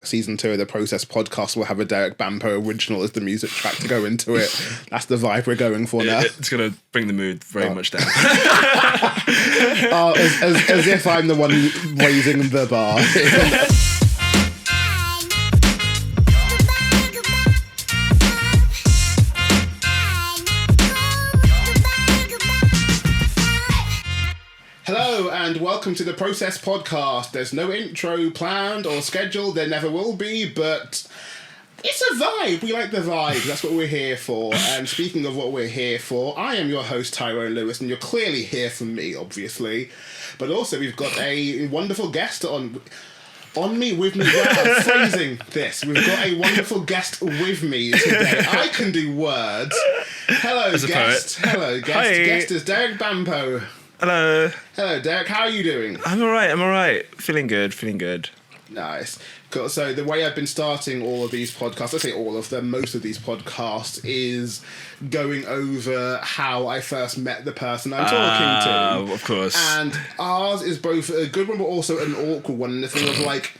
season 2 of the Process podcast will have a Derek BAMPOH original as the music track to go into it. That's the vibe we're going for now. It's going to bring the mood very much down. As if I'm the one raising the bar. Hello and welcome to the Process podcast. There's no intro planned or scheduled, there never will be, but it's a vibe. We like the vibe. That's what we're here for. And speaking of what we're here for, I am your host Tyrone Lewis, and you're clearly here for me, obviously. But also we've got a wonderful guest with me. Wow, I'm phrasing this. We've got a wonderful guest with me today. I can do words. Hello, guest. Hello, guest. Hi. Guest is Derek BAMPOH. Hello. Hello, Derek. How are you doing? I'm alright. Feeling good. Nice. Cool. So the way I've been starting all of these podcasts, I say all of them, most of these podcasts, is going over how I first met the person I'm talking to. Of course. And ours is both a good one, but also an awkward one. And the thing of like,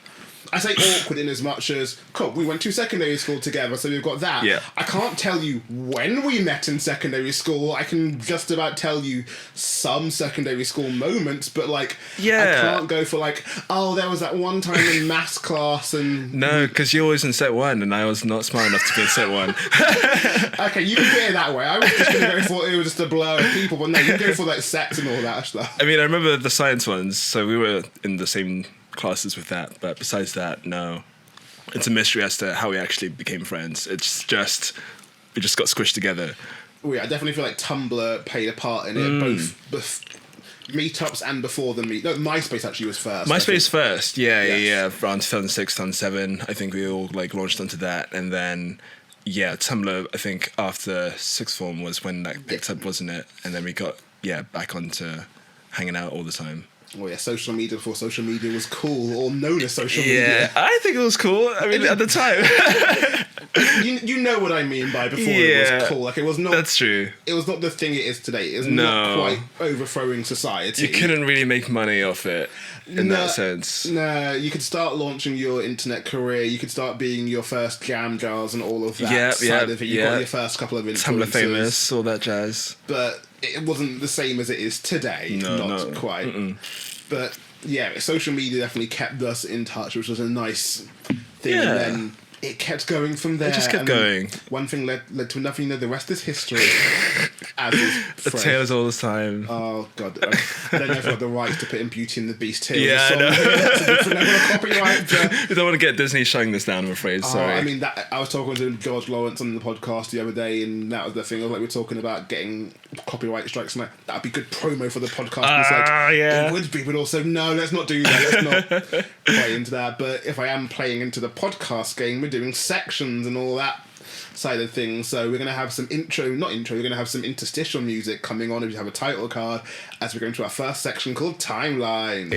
I say awkward in as much as, cool, we went to secondary school together, so we've got that. Yeah. I can't tell you when we met in secondary school. I can just about tell you some secondary school moments, but like, Yeah. I can't go for like, oh, there was that one time in maths class and... No, because you're always in set 1 and I was not smart enough to be in set 1. Okay, you can get it that way. I was just going to go for it was just a blur of people, but no, you can go for like sets and all that stuff. I mean, I remember the science ones, so we were in the same classes with that, but besides that, no. It's a mystery as to how we actually became friends. It's just, we just got squished together. Oh yeah, I definitely feel like Tumblr played a part in it, both meetups and before the meet. No, MySpace actually was first. MySpace first, yeah, Yes. around 2006, 2007, I think we all like launched onto that, and then, yeah, Tumblr, I think after sixth form was when that picked up, wasn't it? And then we got, back onto hanging out all the time. Oh yeah, social media before social media was cool, or known as social media. Yeah, I think it was cool. I mean, at the time. You know what I mean by before it was cool. Like it was not. That's true. It was not the thing it is today. It's not quite overthrowing society. You couldn't really make money off it in that sense. No, you could start launching your internet career. You could start being your first jam girls and all of that side of it. You got your first couple of influencers. Tumblr famous, all that jazz. But it wasn't the same as it is today. Not quite. Mm-mm. But yeah, social media definitely kept us in touch, which was a nice thing. Yeah. And then it kept going from there. It just kept going. One thing led to another. You know, the rest is history. As is The tales all the time. Oh god, I don't know if I have the rights to put in Beauty and the Beast here. Yeah, I know. That's a different level of copyright. But... We don't want to get Disney shutting this down, I'm afraid. Sorry. I mean, I was talking to George Lawrence on the podcast the other day, and that was the thing. Like, we're talking about getting copyright strikes, and like, that'd be good promo for the podcast. And it's like, it would be, but also no, let's not do that. Let's not play into that. But if I am playing into the podcast game, we're doing sections and all that side of things, so we're going to have some we're going to have some interstitial music coming on if you have a title card as we go into our first section called Timelines.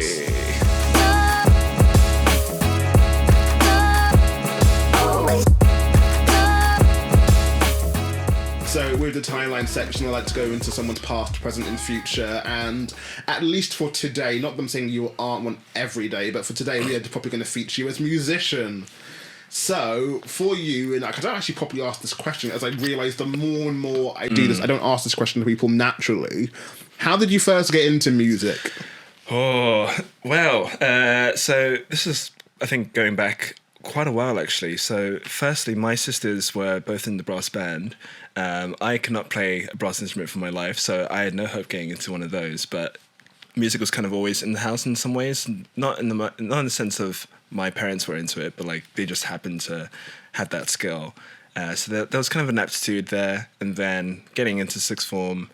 So with the timeline section, I like to go into someone's past, present and future, and at least for today, not them saying you aren't one every day, but for today we are probably going to feature you as musician. So, for you, and I don't actually properly ask this question, as I realise the more and more I do this, I don't ask this question to people naturally. How did you first get into music? Oh, well, so this is, I think, going back quite a while, actually. So, firstly, my sisters were both in the brass band. I could not play a brass instrument for my life, so I had no hope getting into one of those, but music was kind of always in the house in some ways, not in the sense of my parents were into it, but like they just happened to have that skill. So there was kind of an aptitude there. And then getting into sixth form,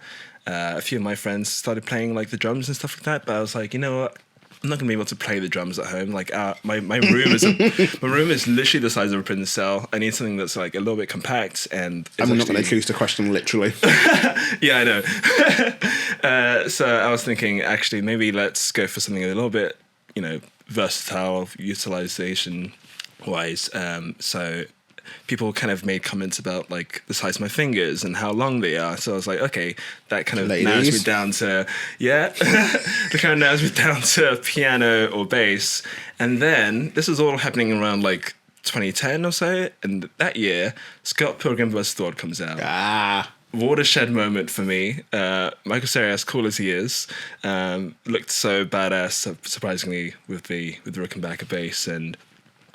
a few of my friends started playing like the drums and stuff like that. But I was like, you know what? I'm not gonna be able to play the drums at home. Like my room is my room is literally the size of a prison cell. I need something that's like a little bit compact and. I'm not going to choose the question literally. Yeah, I know. So I was thinking, actually, maybe let's go for something a little bit, versatile, utilization wise. So people kind of made comments about like the size of my fingers and how long they are. So I was like, okay, that kind of narrows me down to, that kind of narrows me down to piano or bass. And then this was all happening around like 2010 or so, and that year, Scott Pilgrim vs. The World comes out. Watershed moment for me. Michael Cera, as cool as he is, looked so badass, surprisingly, with the Rickenbacker bass, and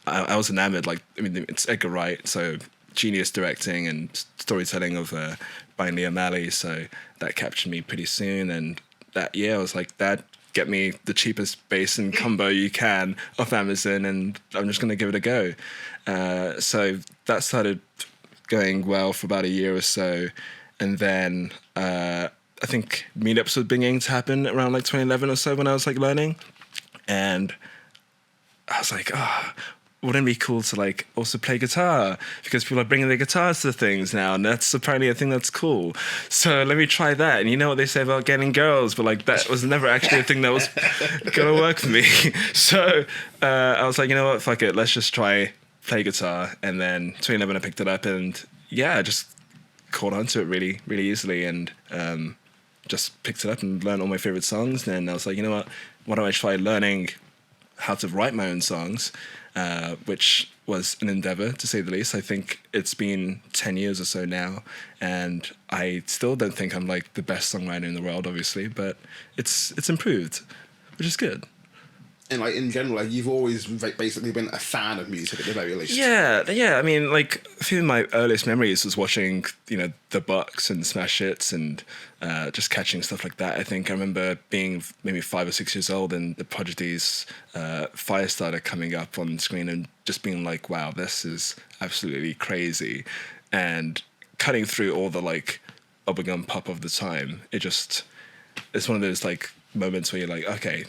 I was enamored. Like, I mean, it's Edgar Wright, so genius directing and storytelling of Brian Lee O'Malley, so that captured me pretty soon. And that year, I was like, Dad, get me the cheapest bass and combo you can off Amazon, and I'm just gonna give it a go. So that started going well for about a year or so. And then I think meetups were beginning to happen around like 2011 or so when I was like learning. And I was like, wouldn't it be cool to like also play guitar? Because people are bringing their guitars to things now, and that's apparently a thing that's cool. So let me try that. And you know what they say about getting girls, but like that was never actually a thing that was gonna work for me. So I was like, you know what, fuck it, let's just try play guitar. And then 2011 I picked it up, and yeah, I just caught onto it really, really easily, and just picked it up and learned all my favorite songs. And then I was like, you know what, why don't I try learning how to write my own songs, which was an endeavor, to say the least. I think it's been 10 years or so now, and I still don't think I'm like the best songwriter in the world, obviously, but it's improved, which is good. And like in general, like you've always basically been a fan of music at the very least. Yeah. I mean, like a few of my earliest memories was watching, you know, the Bucks and Smash Hits and just catching stuff like that. I think I remember being maybe 5 or 6 years old and the Prodigy's Firestarter coming up on screen and just being like, wow, this is absolutely crazy. And cutting through all the like bubblegum pop of the time, it's one of those like moments where you're like, okay,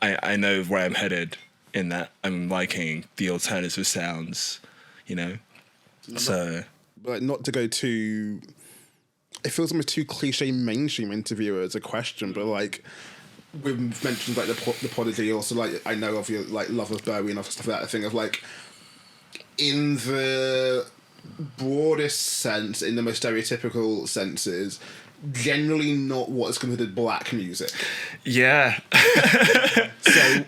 I know where I'm headed in that I'm liking the alternative sounds, you know? But not to go too... It feels almost too cliche mainstream interviewer as a question, but like we've mentioned like the Prodigy, also like I know of your like love of Bowie and stuff like that thing of like in the broadest sense, in the most stereotypical senses, generally not what is considered black music. Yeah. So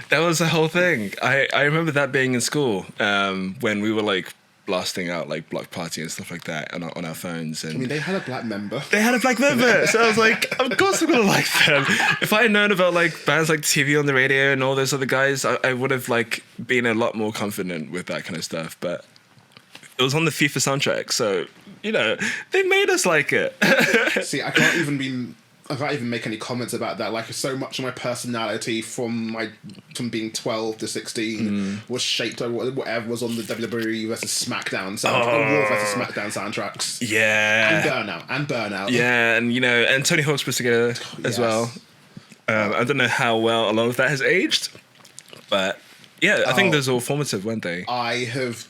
that was the whole thing. I remember that being in school when we were like blasting out like Block Party and stuff like that on our phones. And I mean, they had a black member. They had a black member, so I was like, of course I'm gonna like them. If I had known about like bands like TV on the Radio and all those other guys, I would have like been a lot more confident with that kind of stuff. But it was on the FIFA soundtrack, so you know they made us like it. See, I can't even make any comments about that. Like, so much of my personality from being 12 to 16 was shaped over whatever was on the WWE versus SmackDown soundtrack, Raw versus SmackDown soundtracks. Yeah, and Burnout. Yeah, and you know, and Tony Hawk's was together as well. I don't know how well a lot of that has aged, but yeah, I think those are all formative, weren't they? I have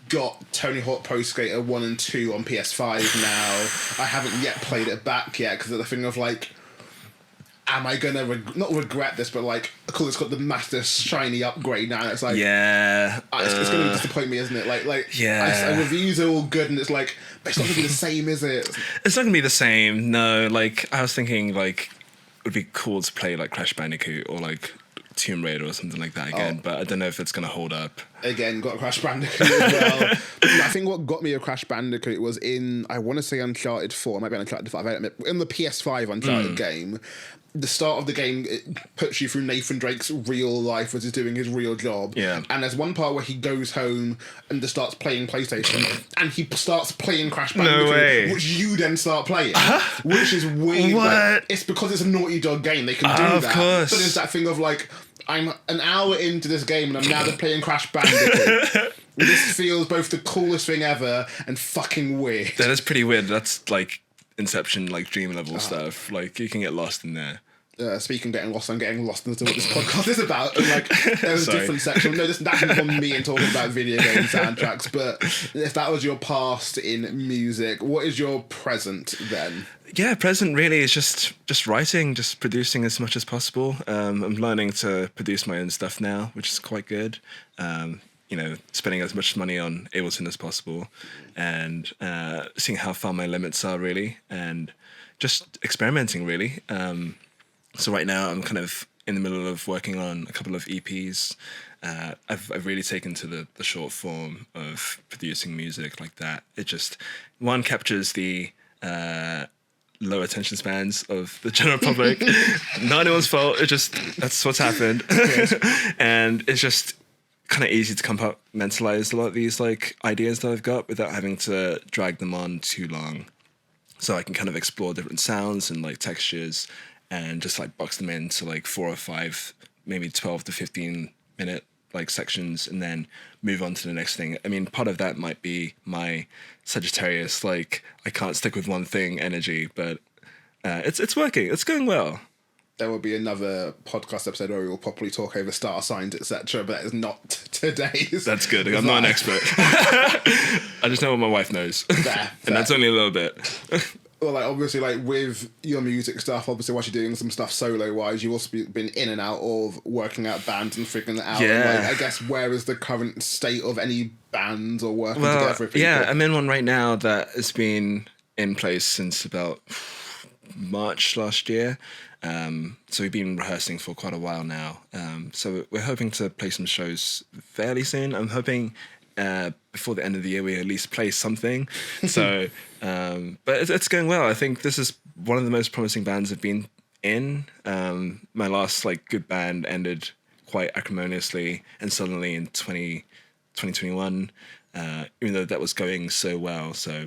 got Tony Hawk Pro Skater 1 and 2 on PS5 now. I haven't yet played it back yet because of the thing of like, am I gonna not regret this, but like, cool, it's got the master shiny upgrade now. It's like, yeah, it's gonna disappoint me, isn't it? Like, yeah, reviews are all good, and it's like, but it's not gonna be the same, is it? It's not gonna be the same. No, like I was thinking, like it would be cool to play like Crash Bandicoot or like Tomb Raider or something like that again, but I don't know if it's gonna hold up. Again, got a Crash Bandicoot as well. I think what got me a Crash Bandicoot was in, I want to say Uncharted 4, it might be Uncharted 5, in the PS5 Uncharted game. The start of the game, it puts you through Nathan Drake's real life as he's doing his real job. Yeah. And there's one part where he goes home and just starts playing PlayStation, and he starts playing Crash Bandicoot, No way. which you then start playing, which is weird. What? Like, it's because it's a Naughty Dog game, they can do Of that. course. But there's that thing of like, I'm an hour into this game and I'm now just playing Crash Bandicoot. This feels both the coolest thing ever and fucking weird. That is pretty weird. That's like Inception, like dream level stuff. Like you can get lost in there. Speaking of getting lost, I'm getting lost into what this podcast is about. And like, there's a Sorry. different section. No, that's not on me and talking about video game soundtracks. But if that was your past in music, what is your present then? Yeah, present really is just writing, just producing as much as possible. I'm learning to produce my own stuff now, which is quite good. You know, spending as much money on Ableton as possible, and seeing how far my limits are really, and just experimenting really. So right now I'm kind of in the middle of working on a couple of EPs, I've really taken to the short form of producing music like that. It just, one, captures the low attention spans of the general public. Not anyone's fault. It just, that's what's happened. And it's just kind of easy to compartmentalize a lot of these like ideas that I've got without having to drag them on too long. So I can kind of explore different sounds and like textures and just like box them into like 4 or 5, maybe 12 to 15 minute like sections, and then move on to the next thing. I mean, part of that might be my Sagittarius, like I can't stick with one thing energy, but it's working. It's going well. There will be another podcast episode where we will properly talk over star signs, etc. But that is not today's. That's good. I'm not an expert. I just know what my wife knows, Fair. And that's only a little bit. Well, like obviously, like with your music stuff, obviously, while you're doing some stuff solo wise, you've also been in and out of working out bands and figuring that out. Yeah. And, like, I guess where is the current state of any bands or working together with people? Yeah, I'm in one right now that has been in place since about March last year. So we've been rehearsing for quite a while now. So we're hoping to play some shows fairly soon. I'm hoping before the end of the year we at least play something. So, but it's going well. I think this is one of the most promising bands I've been in. My last like good band ended quite acrimoniously and suddenly in 2021, even though that was going so well. So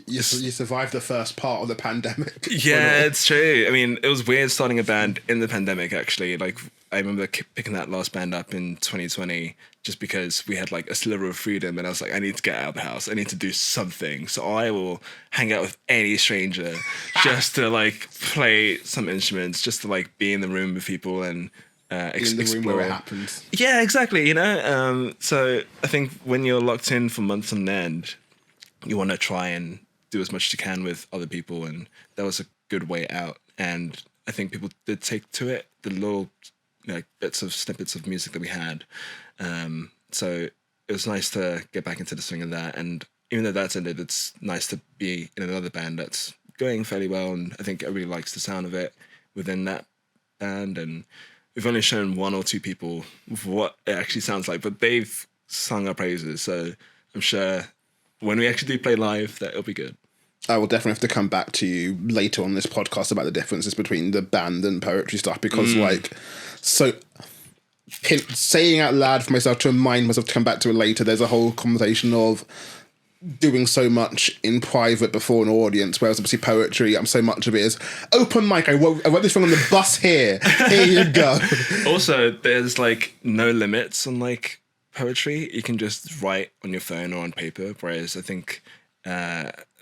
you survived the first part of the pandemic. yeah, it's true. I mean, it was weird starting a band in the pandemic, actually. Like, I remember picking that last band up in 2020 just because we had, like, a sliver of freedom, and I was like, I need to get out of the house. I need to do something. So I will hang out with any stranger just to, like, play some instruments, just to, like, be in the room with people and in the room where it happens. Yeah, exactly, you know? So I think when you're locked in for months on end, you want to try and do as much as you can with other people, and that was a good way out. And I think people did take to it, the little snippets of music that we had. So it was nice to get back into the swing of that. And even though that's ended, it's nice to be in another band that's going fairly well, and I think everybody likes the sound of it within that band. And we've only shown 1 or 2 people what it actually sounds like, but they've sung our praises. So I'm sure when we actually do play live, that it'll be good. I will definitely have to come back to you later on this podcast about the differences between the band and poetry stuff, because saying out loud for myself to remind myself to come back to it later, there's a whole conversation of doing so much in private before an audience, whereas obviously poetry, so much of it is open mic. I wrote this thing on the bus here. Here you go. Also, there's like no limits on like poetry. You can just write on your phone or on paper, whereas I think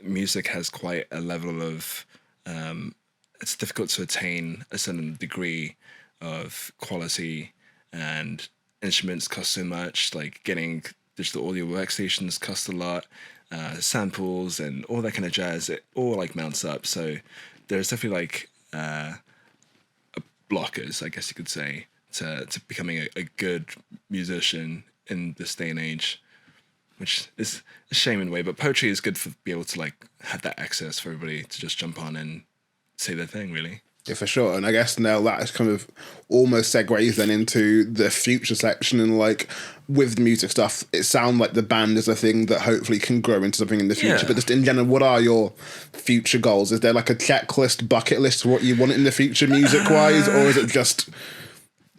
music has quite a level of it's difficult to attain a certain degree of quality, and instruments cost so much, like getting digital audio workstations cost a lot, samples and all that kind of jazz, it all like mounts up. So there's definitely like blockers, I guess you could say, to becoming a good musician in this day and age, which is a shame in a way, but poetry is good for be able to like have that access for everybody to just jump on and say their thing, really. Yeah, for sure. And I guess now that is kind of almost segues then into the future section, and like with the music stuff, it sounds like the band is a thing that hopefully can grow into something in the future. Yeah. But just in general, what are your future goals? Is there like a checklist, bucket list for what you want in the future music wise, or is it just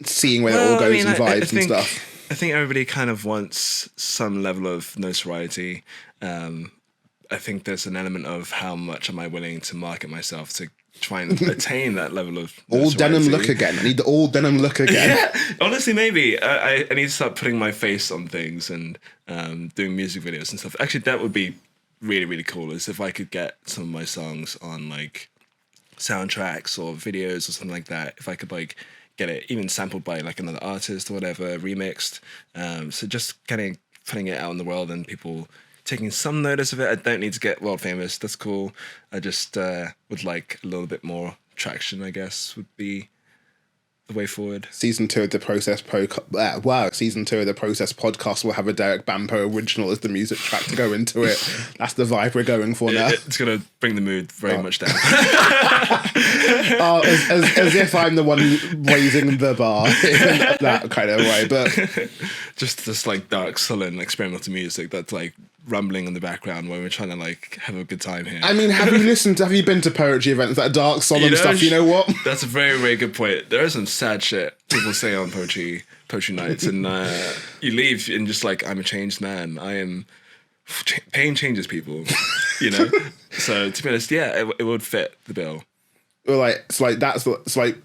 seeing where it all goes and vibes and stuff? I think everybody kind of wants some level of notoriety. I think there's an element of how much am I willing to market myself to try and attain that level of notoriety. All denim look again. I need the all denim look again. Yeah, honestly, maybe. I need to start putting my face on things and doing music videos and stuff. Actually, that would be really, really cool, is if I could get some of my songs on like soundtracks or videos or something like that. If I could like get it even sampled by like another artist or whatever, remixed. So just kind of putting it out in the world and people taking some notice of it. I don't need to get world famous. That's cool. I just would like a little bit more traction, I guess, would be the way forward. Season 2 of the Process Season 2 of the Process podcast will have a Derek BAMPOH original as the music track to go into it. That's the vibe we're going for now. It's gonna bring the mood very much down. As if I'm the one raising the bar in that kind of way, but just this like dark, sullen, experimental music that's like rumbling in the background when we're trying to like have a good time here. I mean, have you been to poetry events, that dark, solemn stuff? You know what? That's a very, very good point. There is some sad shit people say on poetry nights, and you leave and just like, I'm a changed man. I am. Pain changes people, you know. So to be honest, yeah, it would fit the bill. Well, like it's like.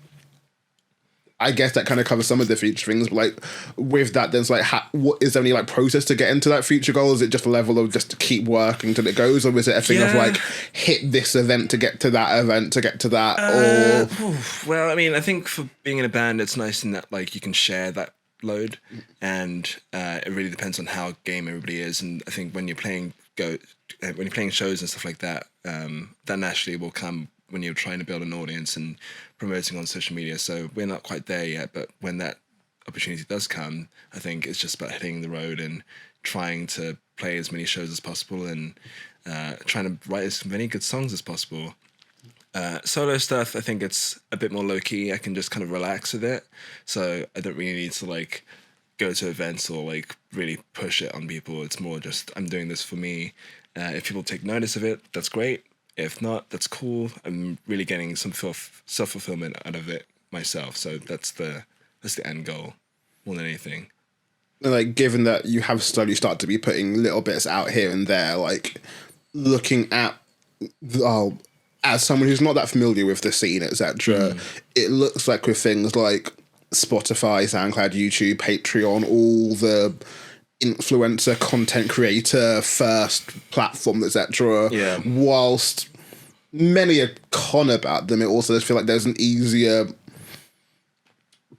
I guess that kind of covers some of the future things, but like with that, there's like, what is there any like process to get into that future goal? Is it just a level of just to keep working till it goes, or is it a thing of like hit this event to get to that event to get to that? Well, I mean, I think for being in a band, it's nice in that like you can share that load, and it really depends on how game everybody is. And I think when you're playing shows and stuff like that, that naturally will come when you're trying to build an audience and promoting on social media. So we're not quite there yet, but when that opportunity does come, I think it's just about hitting the road and trying to play as many shows as possible, and trying to write as many good songs as possible. Solo stuff, I think it's a bit more low-key. I can just kind of relax with it, so I don't really need to like go to events or like really push it on people. It's more just, I'm doing this for me. If people take notice of it, that's great. If not, that's cool. I'm really getting some self-fulfillment out of it myself. So that's the end goal more than anything. Like, given that you have slowly started to be putting little bits out here and there, like looking at, as someone who's not that familiar with the scene, etc., it looks like with things like Spotify, SoundCloud, YouTube, Patreon, all the influencer, content creator, first platform, etc. Yeah. Whilst many are con about them, it also does feel like there's an easier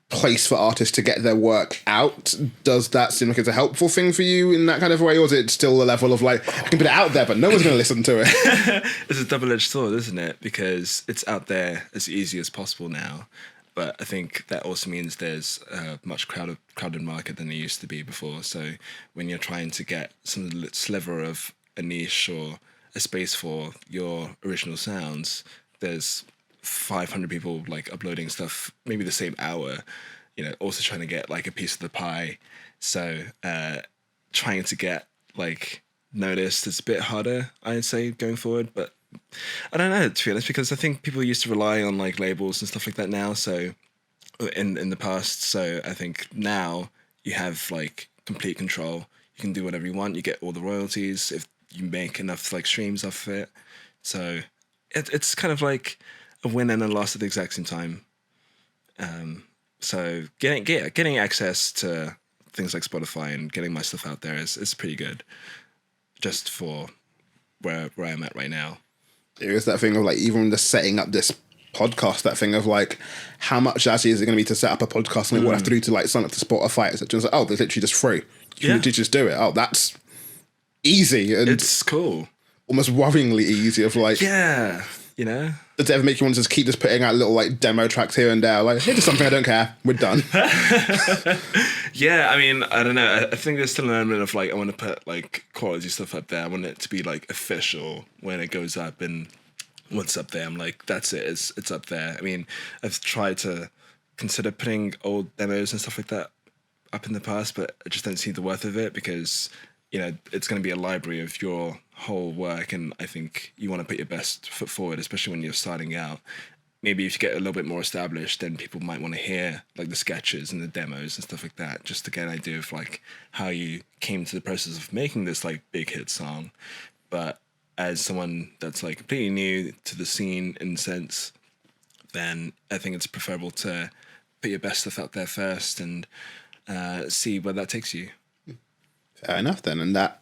place for artists to get their work out. Does that seem like it's a helpful thing for you in that kind of way, or is it still a level of like, I can put it out there, but no one's going to listen to it? It's a double-edged sword, isn't it? Because it's out there as easy as possible now. But I think that also means there's a much crowded market than there used to be before. So when you're trying to get some sliver of a niche or a space for your original sounds, there's 500 people like uploading stuff maybe the same hour, you know, also trying to get like a piece of the pie. So trying to get like noticed is a bit harder, I'd say, going forward. But I don't know, to be honest, because I think people used to rely on like labels and stuff like that now. So in the past, so I think now you have like complete control. You can do whatever you want. You get all the royalties if you make enough like streams off of it. So it's kind of like a win and a loss at the exact same time. So getting access to things like Spotify and getting my stuff out there is pretty good. Just for where I'm at right now. There is that thing of like, even just setting up this podcast, that thing of like, how much actually is it going to be to set up a podcast, and what I have to do to like sign up to Spotify, etc. It's like, oh, they're literally just free. You can just do it. Oh, that's easy. And it's cool. Almost worryingly easy of like, yeah, you know. Does it ever make you want to just keep just putting out little like demo tracks here and there? Like, here's something I don't care. We're done. Yeah, I mean, I don't know. I think there's still an element of like, I want to put like quality stuff up there. I want it to be like official when it goes up, and once up there, I'm like, that's it. It's up there. I mean, I've tried to consider putting old demos and stuff like that up in the past, but I just don't see the worth of it, because, you know, it's going to be a library of your whole work, and I think you want to put your best foot forward, especially when you're starting out. Maybe if you get a little bit more established, then people might want to hear like the sketches and the demos and stuff like that, just to get an idea of like how you came to the process of making this like big hit song. But as someone that's like completely new to the scene in a sense, then I think it's preferable to put your best stuff out there first and see where that takes you. Fair enough then, and that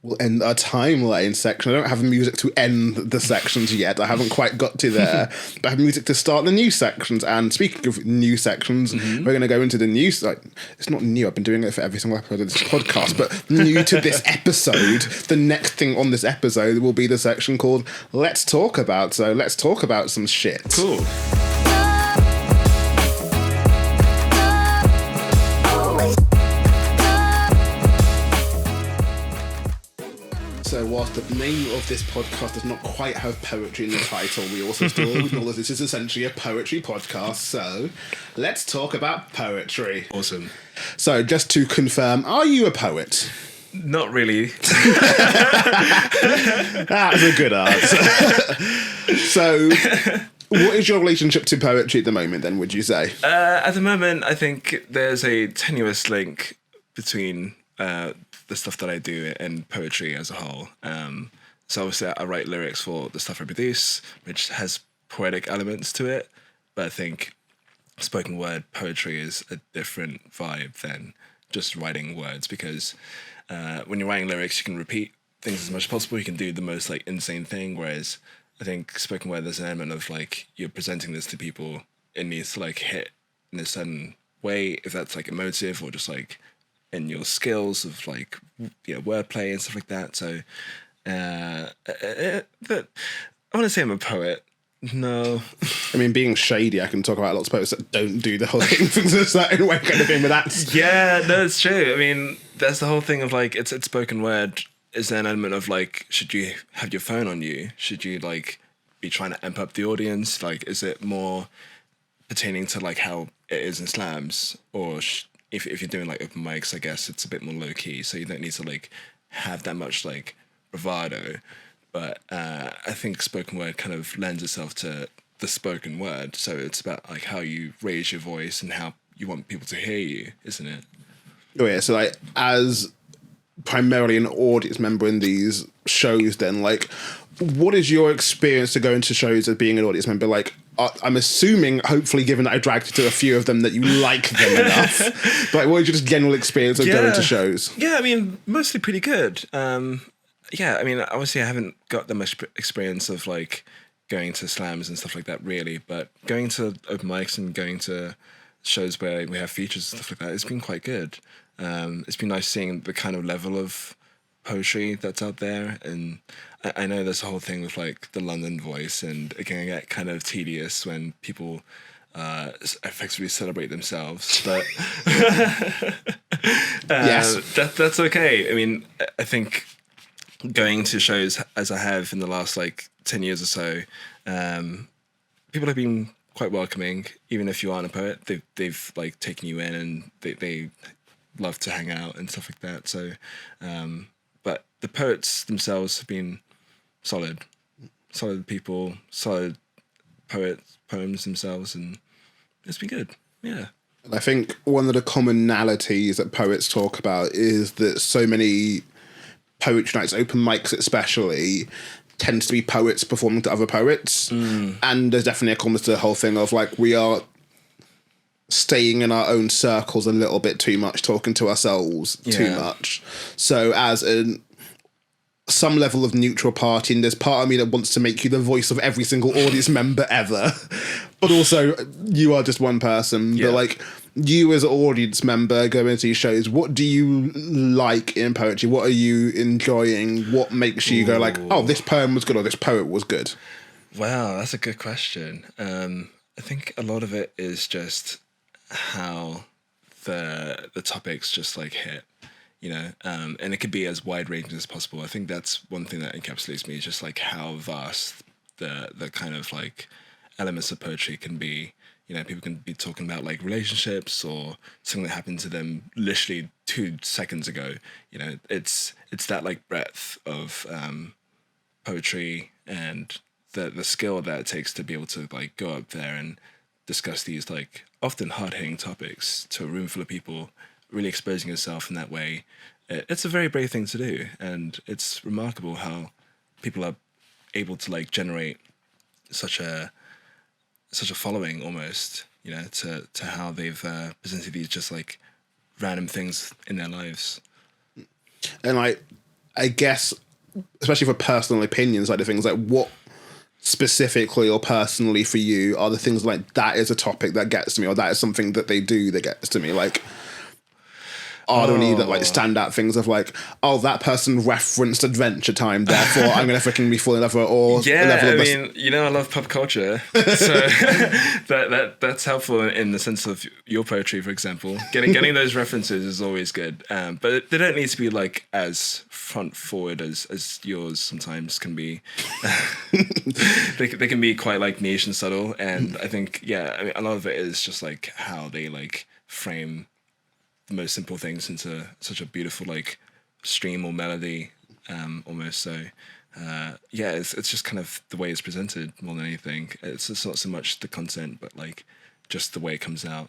will end our timeline section. I don't have music to end the sections yet. I haven't quite got to there, but I have music to start the new sections. And speaking of new sections, we're going to go into the new. Like, it's not new. I've been doing it for every single episode of this podcast, but new to this episode. The next thing on this episode will be the section called "Let's Talk About." So let's talk about some shit. Cool. So whilst the name of this podcast does not quite have poetry in the title, we also still acknowledge this is essentially a poetry podcast. So let's talk about poetry. Awesome. So just to confirm, are you a poet? Not really. That's a good answer. So what is your relationship to poetry at the moment then, would you say? At the moment, I think there's a tenuous link between the stuff that I do and poetry as a whole. So obviously I write lyrics for the stuff I produce, which has poetic elements to it. But I think spoken word poetry is a different vibe than just writing words, because when you're writing lyrics, you can repeat things as much as possible. You can do the most like insane thing, whereas I think spoken word, there's an element of like you're presenting this to people. It needs to like hit in a certain way, if that's like emotive or just like in your skills of like wordplay and stuff like that. So but I want to say I'm a poet. No. I mean, being shady, I can talk about lots of poets that don't do the whole thing in a certain way kind of thing, but that's... Yeah, no, it's true. I mean, that's the whole thing of like, it's spoken word. Is there an element of like, should you have your phone on you? Should you like be trying to amp up the audience? Like, is it more pertaining to like how it is in slams? Or if you're doing like open mics, I guess it's a bit more low key, so you don't need to like have that much like bravado. But I think spoken word kind of lends itself to the spoken word. So it's about like how you raise your voice and how you want people to hear you, isn't it? Oh yeah, so like as primarily an audience member in these shows then, like what is your experience to go into shows as being an audience member? Like I'm assuming, hopefully, given that I dragged you to a few of them, that you like them enough. But like, what is your just general experience of going to shows? Yeah, I mean, mostly pretty good. Yeah, I mean, obviously I haven't got that much experience of like going to slams and stuff like that really, but going to open mics and going to shows where we have features and stuff like that, it's been quite good. It's been nice seeing the kind of level of poetry that's out there, and I know there's a whole thing with like the London voice, and it can get kind of tedious when people effectively celebrate themselves, but yes, that's okay. I mean, I think going to shows as I have in the last like 10 years or so, people have been quite welcoming. Even if you aren't a poet, they've like taken you in, and they love to hang out and stuff like that. So, but the poets themselves have been solid people, solid poems themselves, and it's been good. Yeah. I think one of the commonalities that poets talk about is that so many poetry nights, open mics especially, tends to be poets performing to other poets. And there's definitely a comment to the whole thing of like, we are staying in our own circles a little bit too much, talking to ourselves too much. So as some level of neutral party, and there's part of me that wants to make you the voice of every single audience member ever, but also you are just one person. But like, you as an audience member going to these shows, what do you like in poetry? What are you enjoying? What makes you go like, oh, this poem was good, or this poet was good? Wow, that's a good question. I think a lot of it is just how the topics just like hit, you know, and it could be as wide ranging as possible. I think that's one thing that encapsulates me, is just like how vast the kind of like elements of poetry can be. You know, people can be talking about like relationships or something that happened to them literally 2 seconds ago. You know, it's that like breadth of poetry and the skill that it takes to be able to like go up there and discuss these like often hard-hitting topics to a room full of people, really exposing yourself in that way. It's a very brave thing to do, and it's remarkable how people are able to like generate such a following almost, you know, to how they've presented these just like random things in their lives. And like, I guess, especially for personal opinions, like the things like what specifically or personally for you are the things like that is a topic that gets to me, or that is something that they do that gets to me, like. are there any that like standout things of like, oh, that person referenced Adventure Time, therefore I'm gonna freaking be falling in love with her, or I mean, I love pop culture, so that's helpful in the sense of your poetry, for example. Getting those references is always good, but they don't need to be like as front forward as yours. Sometimes can be. they can be quite like niche and subtle, and I think I mean, a lot of it is just like how they like frame the most simple things into such a beautiful like stream or melody, almost. So it's just kind of the way it's presented more than anything. It's not so much the content, but like just the way it comes out.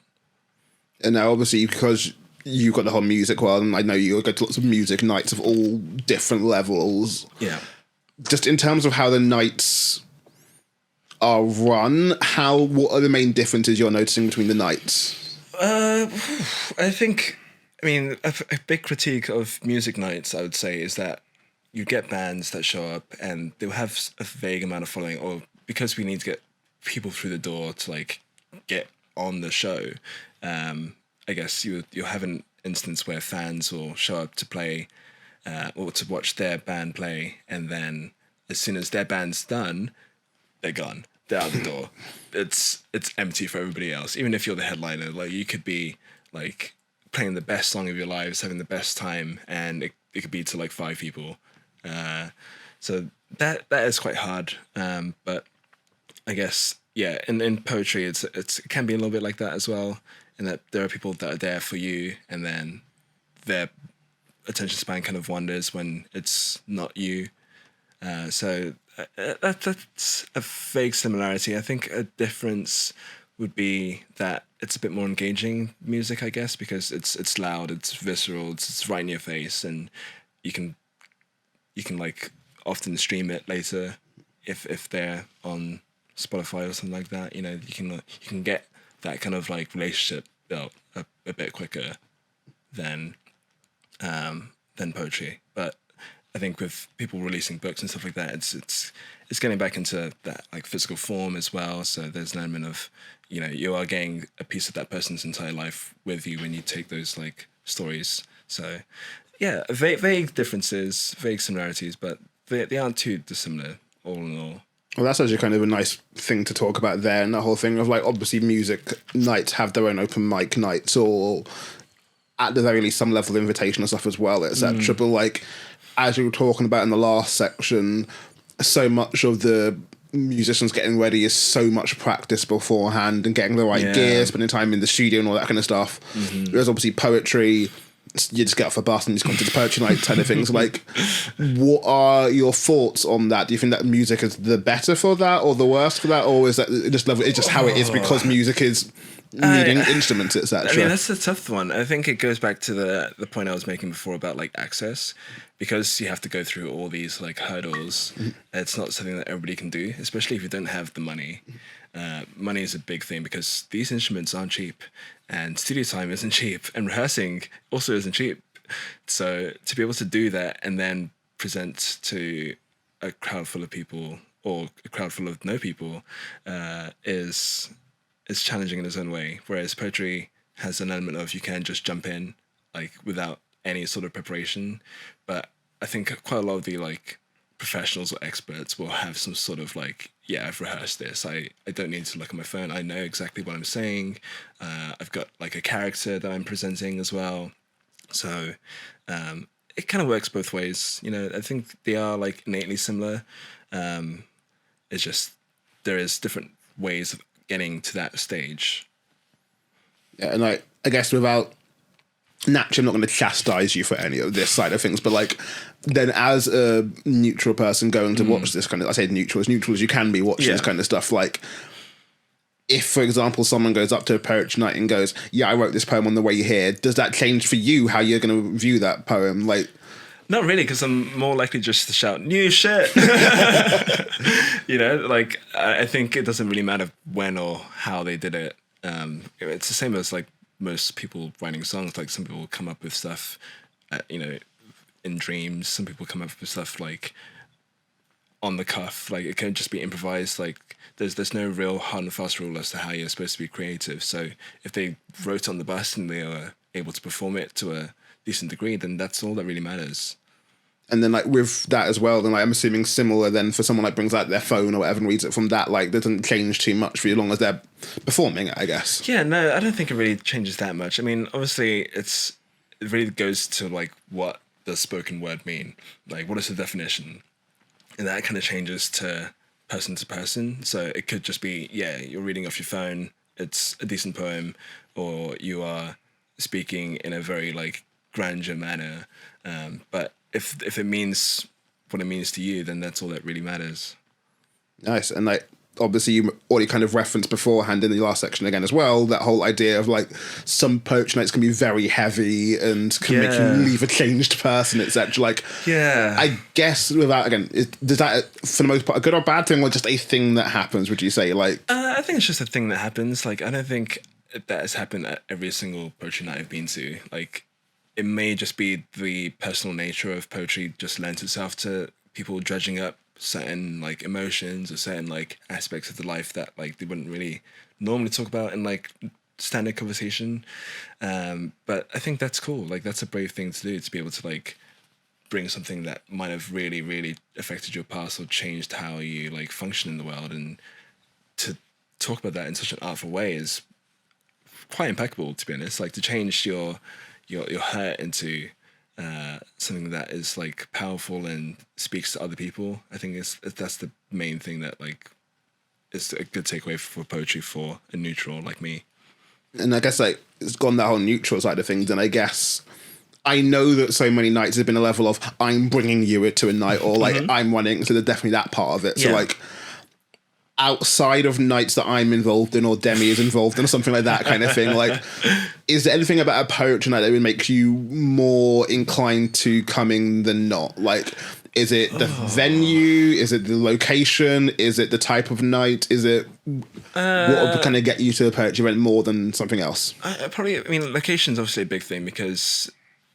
And now obviously because you've got the whole music world, and I know you go to lots of music nights of all different levels. Yeah. Just in terms of how the nights are run, what are the main differences you're noticing between the nights? I think, I mean, a big critique of music nights, I would say, is that you get bands that show up and they'll have a vague amount of following, or because we need to get people through the door to like get on the show. I guess you'll have an instance where fans will show up to play or to watch their band play, and then as soon as their band's done, they're gone. They're out the door. It's empty for everybody else. Even if you're the headliner, like you could be like playing the best song of your lives, having the best time, and it could be to like 5 people. So that is quite hard. But I guess in poetry it can be a little bit like that as well, in that there are people that are there for you, and then their attention span kind of wanders when it's not you. So that's a vague similarity. I think a difference would be that it's a bit more engaging music, I guess, because it's loud, it's visceral, it's right in your face, and you can like often stream it later if they're on Spotify or something like that. You can get that kind of like relationship built a bit quicker than poetry. But I think with people releasing books and stuff like that, it's getting back into that like physical form as well. So there's an element of, you are getting a piece of that person's entire life with you when you take those like stories. So vague differences, vague similarities, but they aren't too dissimilar all in all. Well, that's actually kind of a nice thing to talk about there, and the whole thing of like, obviously music nights have their own open mic nights, or at the very least some level of invitational stuff as well, etc. But like, as you were talking about in the last section, so much of the musicians getting ready is so much practice beforehand and getting the right gear, spending time in the studio and all that kind of stuff. There's obviously poetry. You just get off a bus and you just go to the poetry night kind of things. Like, what are your thoughts on that? Do you think that music is the better for that or the worse for that, or is that it's just how it is because music is needing instruments, etc.? I mean, that's a tough one. I think it goes back to the point I was making before about like access, because you have to go through all these like hurdles. It's not something that everybody can do, especially if you don't have the money. Money is a big thing because these instruments aren't cheap, and studio time isn't cheap, and rehearsing also isn't cheap. So to be able to do that and then present to a crowd full of people or a crowd full of no people is challenging in its own way. Whereas poetry has an element of you can just jump in like without any sort of preparation. But I think quite a lot of the like professionals or experts will have some sort of like, I've rehearsed this. I don't need to look at my phone. I know exactly what I'm saying. I've got like a character that I'm presenting as well. So it kind of works both ways. I think they are like innately similar. It's just there is different ways of getting to that stage. Yeah, and I guess without naturally, I'm not going to chastise you for any of this side of things, but like, then as a neutral person going to watch this kind of, I say neutral as you can be watching this kind of stuff, like, if, for example, someone goes up to a poetry night and goes, I wrote this poem on the way here, does that change for you how you're going to view that poem? Like, not really, because I'm more likely just to shout new shit. Like, I think it doesn't really matter when or how they did it. It's the same as like most people writing songs. Like, some people come up with stuff, in dreams. Some people come up with stuff like on the cuff. Like, it can just be improvised. Like, there's no real hard and fast rule as to how you're supposed to be creative. So if they wrote on the bus and they were able to perform it to a decent degree, then that's all that really matters. And then like with that as well, then like I'm assuming similar then for someone like brings out their phone or whatever and reads it from that, like doesn't change too much for you as long as they're performing it, I guess. Yeah, no, I don't think it really changes that much. I mean, obviously it really goes to like what does spoken word mean? Like what is the definition? And that kind of changes to person. So it could just be, yeah, you're reading off your phone, it's a decent poem, or you are speaking in a very like grandeur manner. But if it means what it means to you, then that's all that really matters. Nice. And like obviously you already kind of referenced beforehand in the last section again as well, that whole idea of like some poetry nights can be very heavy and can make you leave a changed person, etc. Like, I guess without, again, does that for the most part a good or bad thing, or just a thing that happens, would you say? Like, I think it's just a thing that happens. Like, I don't think that has happened at every single poetry night I've been to. Like, it may just be the personal nature of poetry just lends itself to people dredging up certain like emotions or certain like aspects of the life that like they wouldn't really normally talk about in like standard conversation. But I think that's cool. Like that's a brave thing to do, to be able to like bring something that might have really, really affected your past or changed how you like function in the world, and to talk about that in such an artful way is quite impeccable, to be honest. Like to change your hurt into something that is like powerful and speaks to other people. I think that's the main thing that like is a good takeaway for poetry for a neutral like me. And I guess like it's gone that whole neutral side of things, and I guess I know that so many nights have been a level of I'm bringing you to a night, or like I'm running, so there's definitely that part of it. So like outside of nights that I'm involved in or Demi is involved in or something like that kind of thing, like is there anything about a poetry night that would make you more inclined to coming than not? Like is it the venue? Is it the location? Is it the type of night? Is it what would kind of get you to a poetry event more than something else? I mean, location's obviously a big thing because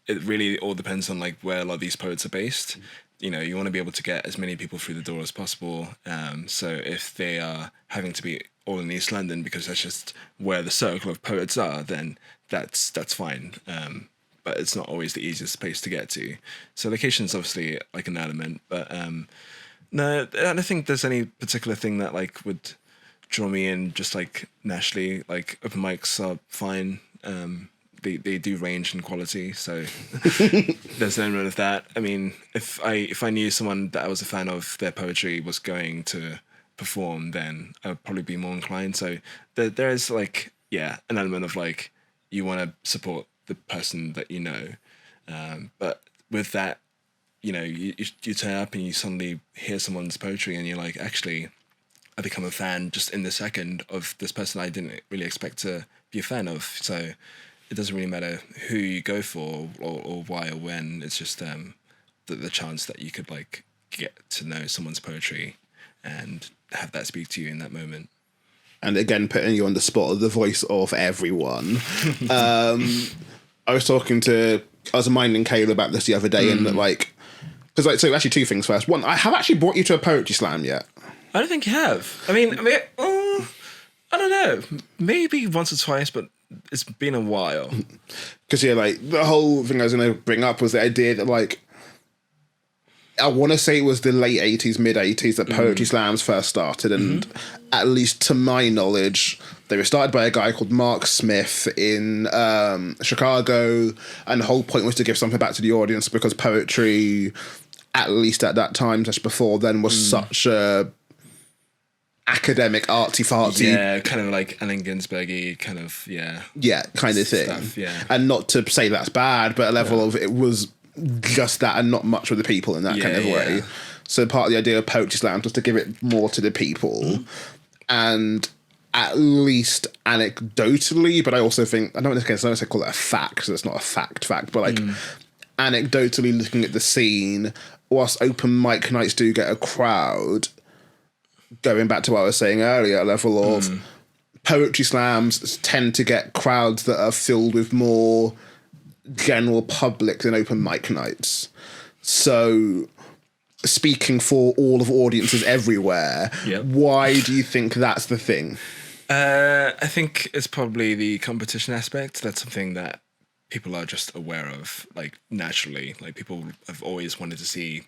it really all depends on like where a lot of these poets are based. You know, you want to be able to get as many people through the door as possible. So if they are having to be all in East London because that's just where the circle of poets are, then that's fine. But it's not always the easiest place to get to. So location's obviously like an element. But no, I don't think there's any particular thing that like would draw me in just like nationally. Like open mics are fine. They do range in quality, so there's an element of that. I mean, if I knew someone that I was a fan of, their poetry was going to perform, then I would probably be more inclined. So there is like an element of like you want to support the person that you know, but with that, you know, you turn up and you suddenly hear someone's poetry and you're like, actually, I become a fan just in the second of this person I didn't really expect to be a fan of. So it doesn't really matter who you go for or why or when. It's just the chance that you could like get to know someone's poetry and have that speak to you in that moment. And again, putting you on the spot of the voice of everyone. I was reminding Kayla about this the other day, and like, because like, so actually two things. First, one, I have actually brought you to a poetry slam yet. I don't think you have. I mean, I don't know. Maybe once or twice, but it's been a while. Because like the whole thing I was going to bring up was the idea that like I want to say it was the late 80s, mid 80s that poetry slams first started, and at least to my knowledge, they were started by a guy called Mark Smith in Chicago, and the whole point was to give something back to the audience because poetry, at least at that time, just before then, was such a academic artsy-fartsy, kind of like Allen Ginsberg-y kind of kind of thing stuff, and not to say that's bad, but a level of it was just that and not much with the people in that kind of way. So part of the idea of poetry slams was to give it more to the people, and at least anecdotally, but I also think, I don't want to call it a fact because it's not a fact, but like anecdotally looking at the scene, whilst open mic nights do get a crowd, going back to what I was saying earlier, a level of poetry slams tend to get crowds that are filled with more general public than open mic nights. So speaking for all of audiences everywhere, why do you think that's the thing? I think it's probably the competition aspect. That's something that people are just aware of, like, naturally. Like, people have always wanted to see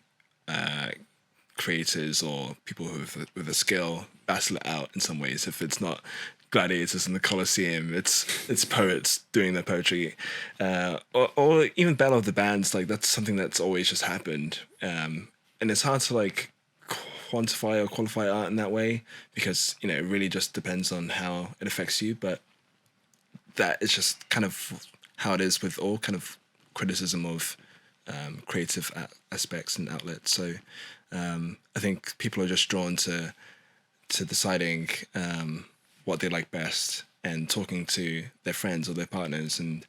creators or people who have, with a skill battle it out in some ways. If it's not gladiators in the Colosseum, it's poets doing their poetry, or even battle of the bands. Like, that's something that's always just happened, and it's hard to like quantify or qualify art in that way, because it really just depends on how it affects you. But that is just kind of how it is with all kind of criticism of creative aspects and outlets. So I think people are just drawn to deciding what they like best, and talking to their friends or their partners, and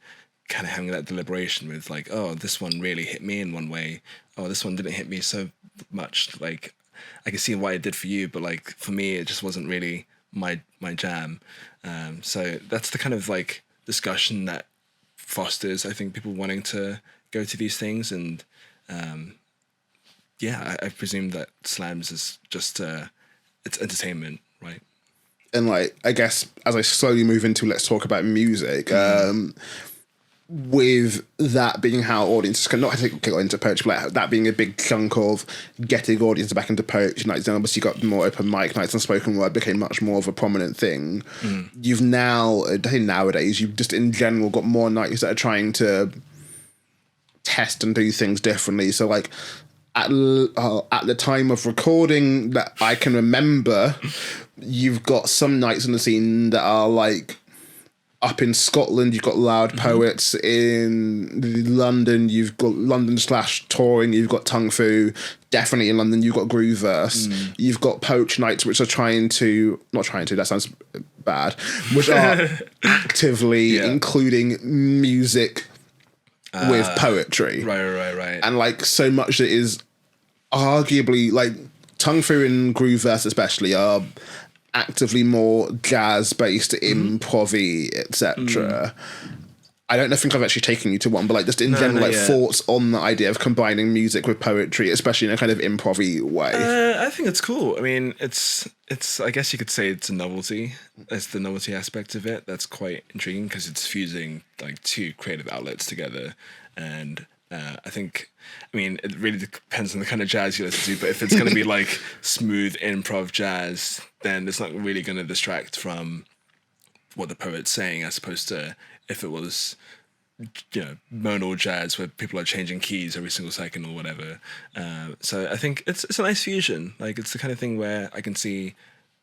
kind of having that deliberation with, like, oh, this one really hit me in one way. Oh, this one didn't hit me so much. Like, I can see why it did for you, but like for me, it just wasn't really my jam. So that's the kind of like discussion that fosters, I think, people wanting to go to these things. And I presume that slams is just it's entertainment, right? And like, I guess as I slowly move into let's talk about music, with that being how audiences can not get into poetry, but like that being a big chunk of getting audiences back into poetry nights, then obviously you got more open mic nights, and spoken word became much more of a prominent thing. You've now, I think nowadays, you've just in general got more nights that are trying to test and do things differently. So like at the time of recording that I can remember, you've got some nights on the scene that are like, up in Scotland, you've got Loud Poets. In London, you've got London / touring, you've got Tung Fu. Definitely in London, you've got Grooveverse. You've got Poach Nights, which are that sounds bad, which are actively including music with poetry. Right. And like, so much that is arguably, like, Tung Fu and Grooveverse especially are actively more jazz-based, improv-y, etc. I don't think I've actually taken you to one, but like just in general, thoughts on the idea of combining music with poetry, especially in a kind of improv-y way. I think it's cool. I mean, it's. I guess you could say it's a novelty. It's the novelty aspect of it that's quite intriguing, because it's fusing like two creative outlets together. And I think, I mean, it really depends on the kind of jazz you listen to, but if it's going to be like smooth improv jazz, then it's not really going to distract from what the poet's saying, as opposed to if it was, modal jazz where people are changing keys every single second or whatever. So I think it's a nice fusion. Like, it's the kind of thing where I can see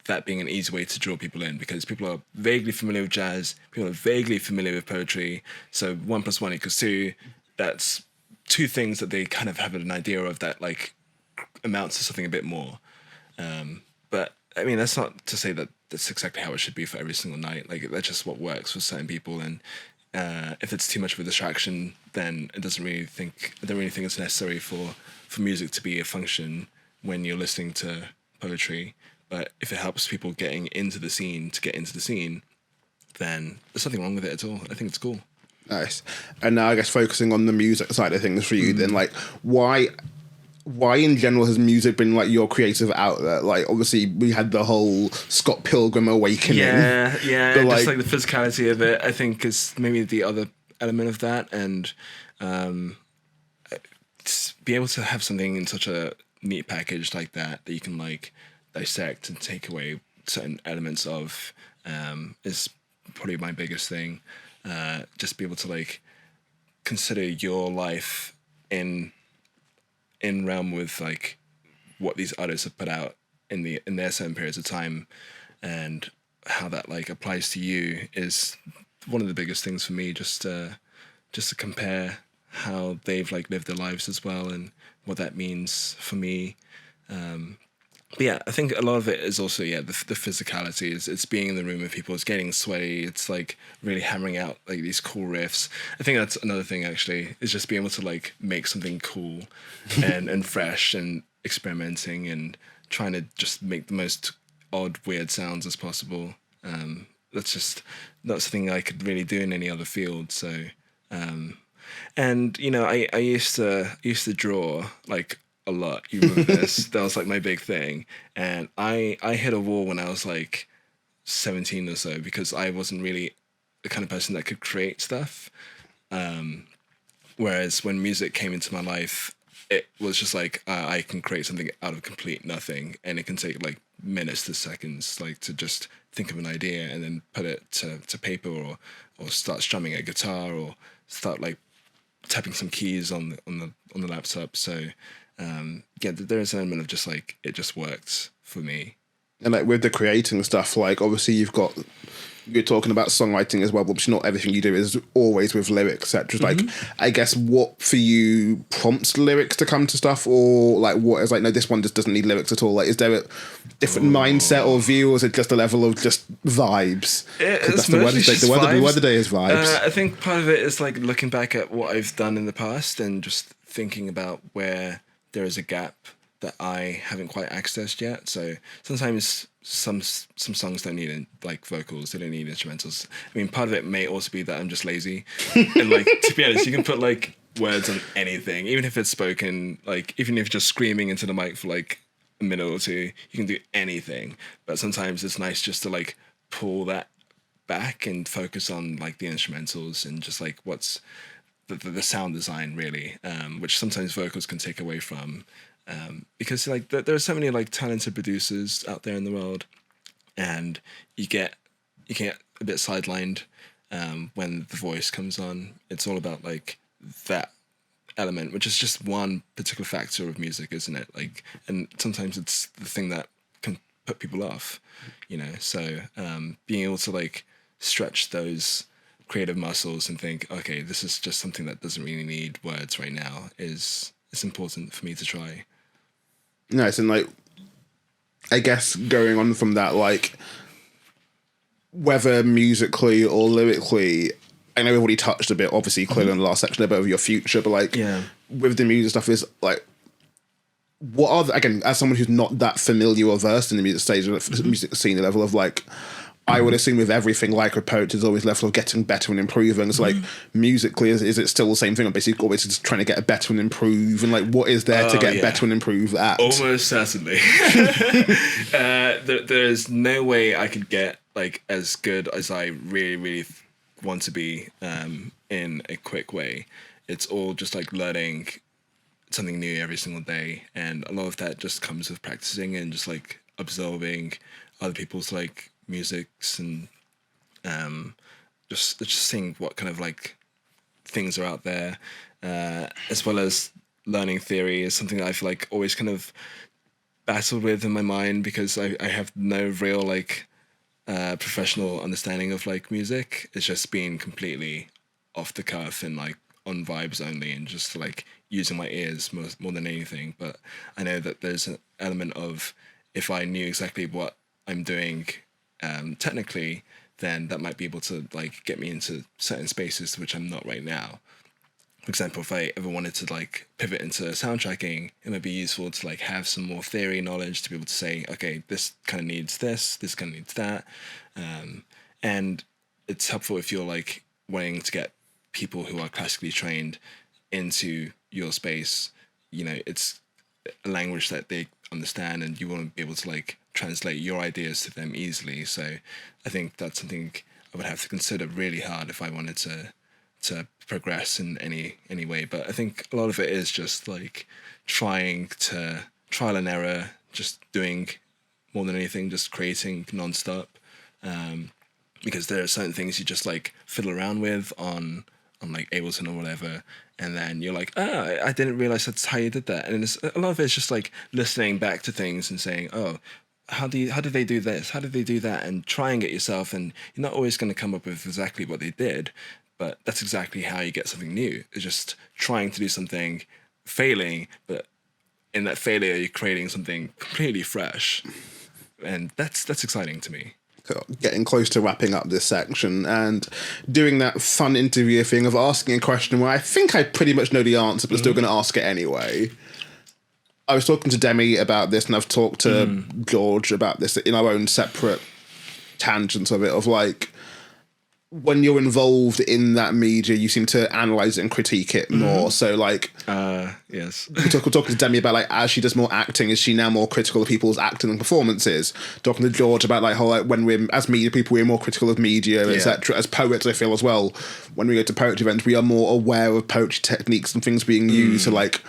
that being an easy way to draw people in, because people are vaguely familiar with jazz, people are vaguely familiar with poetry. So 1 + 1 = 2. That's two things that they kind of have an idea of that like amounts to something a bit more. But I mean, that's not to say that that's exactly how it should be for every single night. Like, that's just what works for certain people. And if it's too much of a distraction, then I don't really think it's necessary for music to be a function when you're listening to poetry. But if it helps people getting into the scene to get into the scene, then there's nothing wrong with it at all. I think it's cool. Nice. And now I guess focusing on the music side of things for you, then like why in general has music been like your creative outlet? Like, obviously we had the whole Scott Pilgrim awakening. Yeah. But just like the physicality of it, I think, is maybe the other element of that. And be able to have something in such a neat package like that you can like dissect and take away certain elements of is probably my biggest thing. Just be able to like consider your life in realm with like what these artists have put out in their certain periods of time, and how that like applies to you is one of the biggest things for me. Just to compare how they've like lived their lives as well, and what that means for me. But yeah, I think a lot of it is also the physicality. It's being in the room with people. It's getting sweaty. It's like really hammering out like these cool riffs. I think that's another thing actually, is just being able to like make something cool and fresh, and experimenting and trying to just make the most odd, weird sounds as possible. That's something I could really do in any other field. So, and I used to draw like a lot. You remember this? That was like my big thing, and I hit a wall when I was like 17 or so, because I wasn't really the kind of person that could create stuff. Whereas when music came into my life, it was just like I can create something out of complete nothing, and it can take like minutes to seconds, like to just think of an idea and then put it to paper, or start strumming a guitar, or start like tapping some keys on the laptop. So there is an element of just like it just worked for me. And like with the creating stuff, like obviously you're talking about songwriting as well, but not everything you do is always with lyrics, etc. Like, I guess what for you prompts lyrics to come to stuff, or like what is like, no, this one just doesn't need lyrics at all. Like, is there a different mindset or view, or is it just a level of just vibes? It's the word of the day is vibes. I think part of it is like looking back at what I've done in the past and just thinking about where there is a gap that I haven't quite accessed yet. So sometimes some songs don't need like vocals, they don't need instrumentals. I mean, part of it may also be that I'm just lazy. And like, to be honest, you can put like words on anything, even if it's spoken, like even if you're just screaming into the mic for like a minute or two, you can do anything. But sometimes it's nice just to like pull that back and focus on like the instrumentals and just like what's the sound design really, which sometimes vocals can take away from. Because like there are so many like talented producers out there in the world, and you get a bit sidelined when the voice comes on. It's all about like that element, which is just one particular factor of music, isn't it? Like, and sometimes it's the thing that can put people off, you know. So being able to like stretch those creative muscles and think, okay, this is just something that doesn't really need words right now, it's important for me to try. Nice. And like, I guess going on from that, like whether musically or lyrically, I know we've already touched a bit, obviously clearly in the last section about your future, but like with the music stuff is like, what are again, as someone who's not that familiar or versed in the music stage or music scene level of like, I would assume with everything, like with poetry, there's always level of getting better and improving. It's like musically, is it still the same thing? Or basically always just trying to get better and improve? And like, what is there to get better and improve at? Almost certainly. There's no way I could get like as good as I really, really want to be in a quick way. It's all just like learning something new every single day, and a lot of that just comes with practicing and just like absorbing other people's like musics and just seeing what kind of like things are out there, as well as learning theory is something that I feel like always kind of battled with in my mind, because I have no real like professional understanding of like music. It's just been completely off the cuff and like on vibes only, and just like using my ears more than anything. But I know that there's an element of, if I knew exactly what I'm doing technically, then that might be able to like get me into certain spaces which I'm not right now. For example, if I ever wanted to like pivot into soundtracking, it might be useful to like have some more theory knowledge to be able to say, okay, this kind of needs this kind of needs that, and it's helpful if you're like wanting to get people who are classically trained into your space. You know, it's a language that they understand, and you want to be able to like translate your ideas to them easily. So I think that's something I would have to consider really hard if I wanted to progress in any way. But I think a lot of it is just like trying to trial and error, just doing more than anything, just creating nonstop. Because there are certain things you just like fiddle around with on like Ableton or whatever, and then you're like, I didn't realize that's how you did that. And a lot of it's just like listening back to things and saying, oh, how did they do this? How did they do that? And trying it yourself. And you're not always going to come up with exactly what they did, but that's exactly how you get something new. It's just trying to do something, failing, but in that failure, you're creating something completely fresh. And that's exciting to me. Getting close to wrapping up this section and doing that fun interview thing of asking a question where I think I pretty much know the answer, but still going to ask it anyway. I was talking to Demi about this, and I've talked to George about this in our own separate tangents of it, of like, when you're involved in that media, you seem to analyze it and critique it more. So, like, yes, we're talking to Demi about, like, as she does more acting, is she now more critical of people's acting and performances? Talking to George about, like, how, like, when we're, as media people, we're more critical of media, etc. As poets, I feel as well, when we go to poetry events, we are more aware of poetry techniques and things being used. So, like,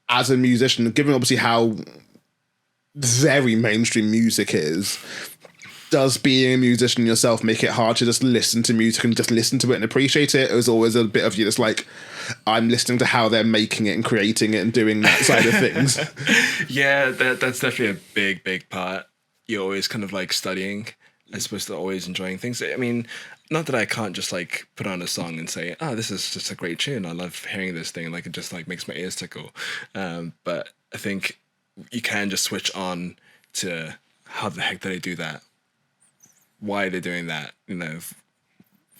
as a musician, given obviously how very mainstream music is, does being a musician yourself make it hard to just listen to music and just listen to it and appreciate it? Or is always a bit of you that's like, I'm listening to how they're making it and creating it and doing that side of things? Yeah, that's definitely a big part. You're always kind of like studying as opposed to always enjoying things. I mean, not that I can't just like put on a song and say, oh, this is just a great tune, I love hearing this thing, like it just like makes my ears tickle. But I think you can just switch on to how the heck did they do that? Why are they doing that? You know,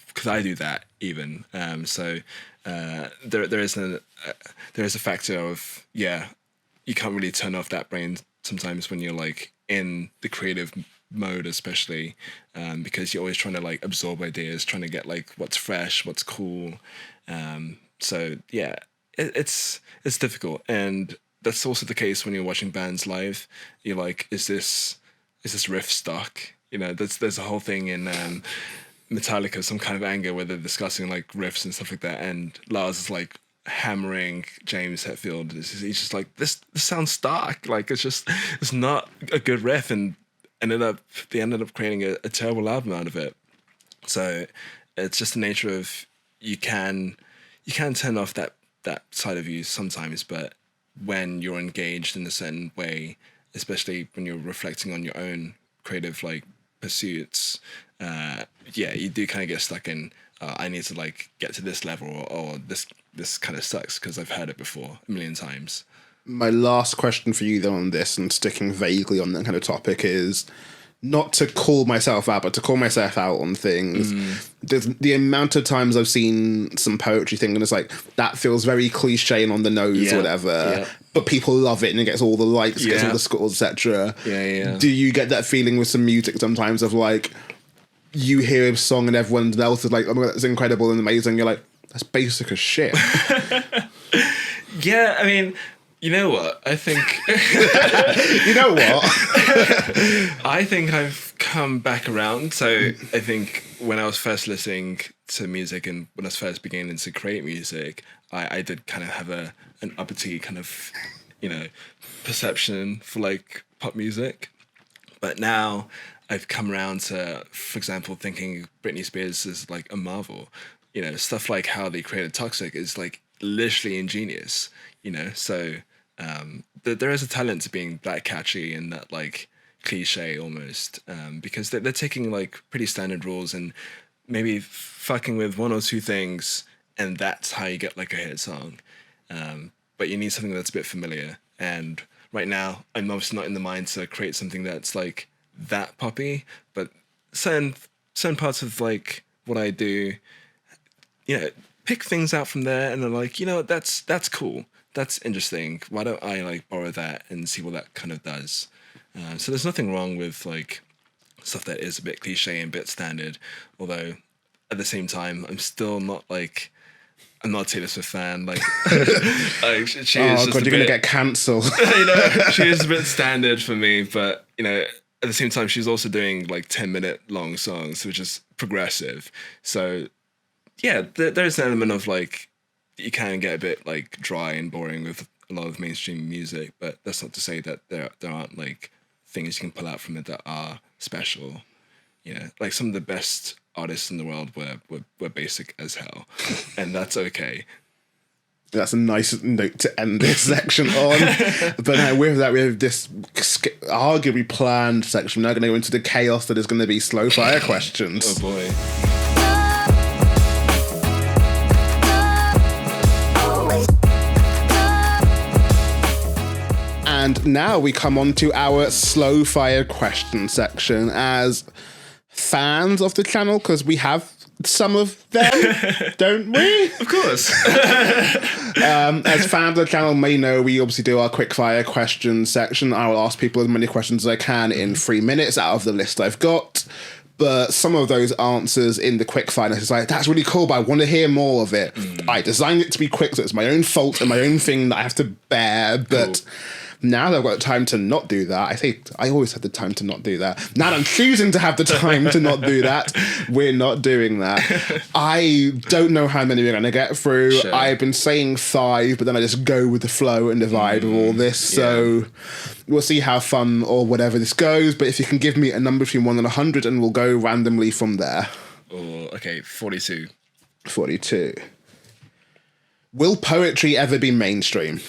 because I do that even. So there is a factor of, you can't really turn off that brain sometimes when you're like in the creative mode, especially because you're always trying to like absorb ideas, trying to get like what's fresh, what's cool. So yeah, it's difficult, and that's also the case when you're watching bands live. You're like, is this riff stuck? You know, there's a whole thing in Metallica, Some Kind of Anger, where they're discussing like riffs and stuff like that, and Lars is like hammering James Hetfield. He's just like, this sounds stark. Like it's not a good riff, and they ended up creating a terrible album out of it. So it's just the nature of you can turn off that side of you sometimes, but when you're engaged in a certain way, especially when you're reflecting on your own creative like pursuits, you do kind of get stuck in I need to like get to this level, or this kind of sucks because I've heard it before a million times. My last question for you though on this, and sticking vaguely on that kind of topic, is not to call myself out, but to call myself out on things. There's the amount of times I've seen some poetry thing and it's like, that feels very cliche and on the nose or whatever, but people love it and it gets all the likes, gets all the scores, etc. Do you get that feeling with some music sometimes of like, you hear a song and everyone else is like, oh my God, that's incredible and amazing, you're like, that's basic as shit. Yeah, I mean, you know what? I think... You know what? I think I've come back around. So I think when I was first listening to music and when I was first beginning to create music, I did kind of have an uppity kind of, perception for like pop music. But now I've come around to, for example, thinking Britney Spears is like a marvel. You know, stuff like how they created Toxic is like literally ingenious, so there is a talent to being that catchy and that like cliche almost, because they're taking like pretty standard rules and maybe fucking with one or two things, and that's how you get like a hit song. But you need something that's a bit familiar, and right now I'm obviously not in the mind to create something that's like that poppy, but certain parts of like what I do, pick things out from there and they're like, that's cool. That's interesting. Why don't I like borrow that and see what that kind of does? So there's nothing wrong with like stuff that is a bit cliche and a bit standard. Although at the same time, I'm still not like, I'm not a Taylor Swift fan. Like, she is just God, you're gonna get cancelled. She is a bit standard for me. But at the same time, she's also doing like 10-minute long songs, which is progressive. So yeah, there's an element of like, you can get a bit like dry and boring with a lot of mainstream music, but that's not to say that there aren't like things you can pull out from it that are special. Like some of the best artists in the world were basic as hell, and that's okay. That's a nice note to end this section on. But now with that, we have this arguably planned section. We're now going to go into the chaos that is going to be slow fire questions. Oh boy. And now we come on to our slow fire question section as fans of the channel, because we have some of them, don't we? Of course. As fans of the channel may know, we obviously do our quick fire question section. I will ask people as many questions as I can in 3 minutes out of the list I've got. But some of those answers in the quick find, it's like, that's really cool, but I want to hear more of it. I designed it to be quick, so it's my own fault and my own thing that I have to bear. But now that I've got time to not do that, I always had the time to not do that. Now that I'm choosing to have the time to not do that, we're not doing that. I don't know how many we're going to get through. Sure. I've been saying 5, but then I just go with the flow and the vibe of all this. So we'll see how fun or whatever this goes. But if you can give me a number between 1 and 100, and we'll go randomly from there. Oh, okay, 42. 42. Will poetry ever be mainstream?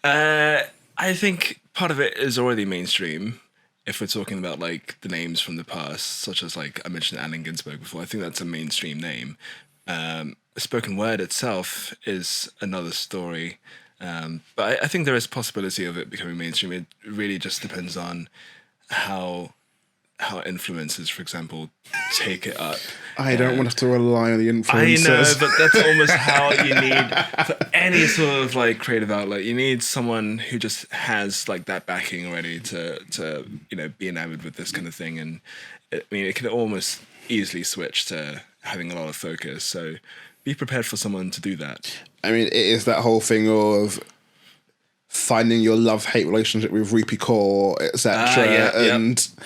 I think part of it is already mainstream. If we're talking about like the names from the past, such as like I mentioned Allen Ginsberg before, I think that's a mainstream name. Spoken word itself is another story, but I think there is possibility of it becoming mainstream. It really just depends on how influencers, for example, take it up. I don't want to have to rely on the influencers. I know, but that's almost how you need for any sort of like creative outlet. You need someone who just has like that backing already to be enamored with this kind of thing. And it can almost easily switch to having a lot of focus. So be prepared for someone to do that. I mean, it is that whole thing of finding your love-hate relationship with Rupi Kaur, etc.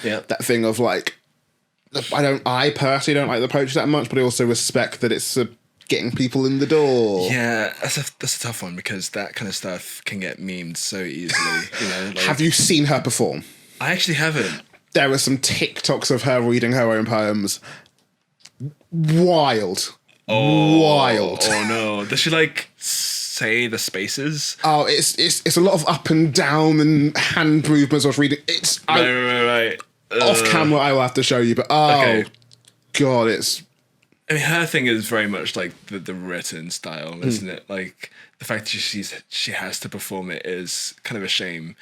That thing of like, I personally don't like the poetry that much, but I also respect that it's getting people in the door. Yeah, that's a tough one, because that kind of stuff can get memed so easily. Have you seen her perform? I actually haven't. There were some TikToks of her reading her own poems. Wild. Wild. Oh no. Does she like say the spaces? Oh, it's a lot of up and down and hand movements of reading. It's right. Off camera, I will have to show you, but okay. God, it's. I mean, her thing is very much like the written style, isn't it? Like the fact that she has to perform it is kind of a shame.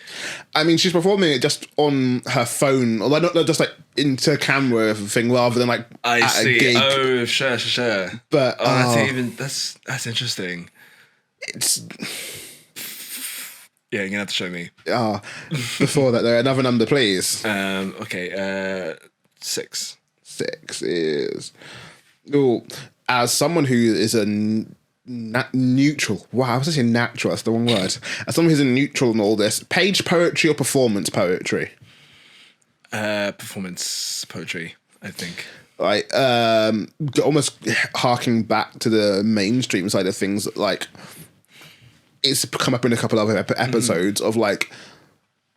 I mean, she's performing it just on her phone, although not just like into camera thing, rather than like at a gig. Oh, sure. But that's interesting. It's. Yeah, you're gonna have to show me. Before that, though, another number, please. Okay, 6. 6 is. Oh, as someone who is a neutral. Wow, I was saying natural. That's the wrong word. As someone who's a neutral in all this, page poetry or performance poetry? Performance poetry, I think. Like, almost harking back to the mainstream side of things, like. It's come up in a couple of other episodes of like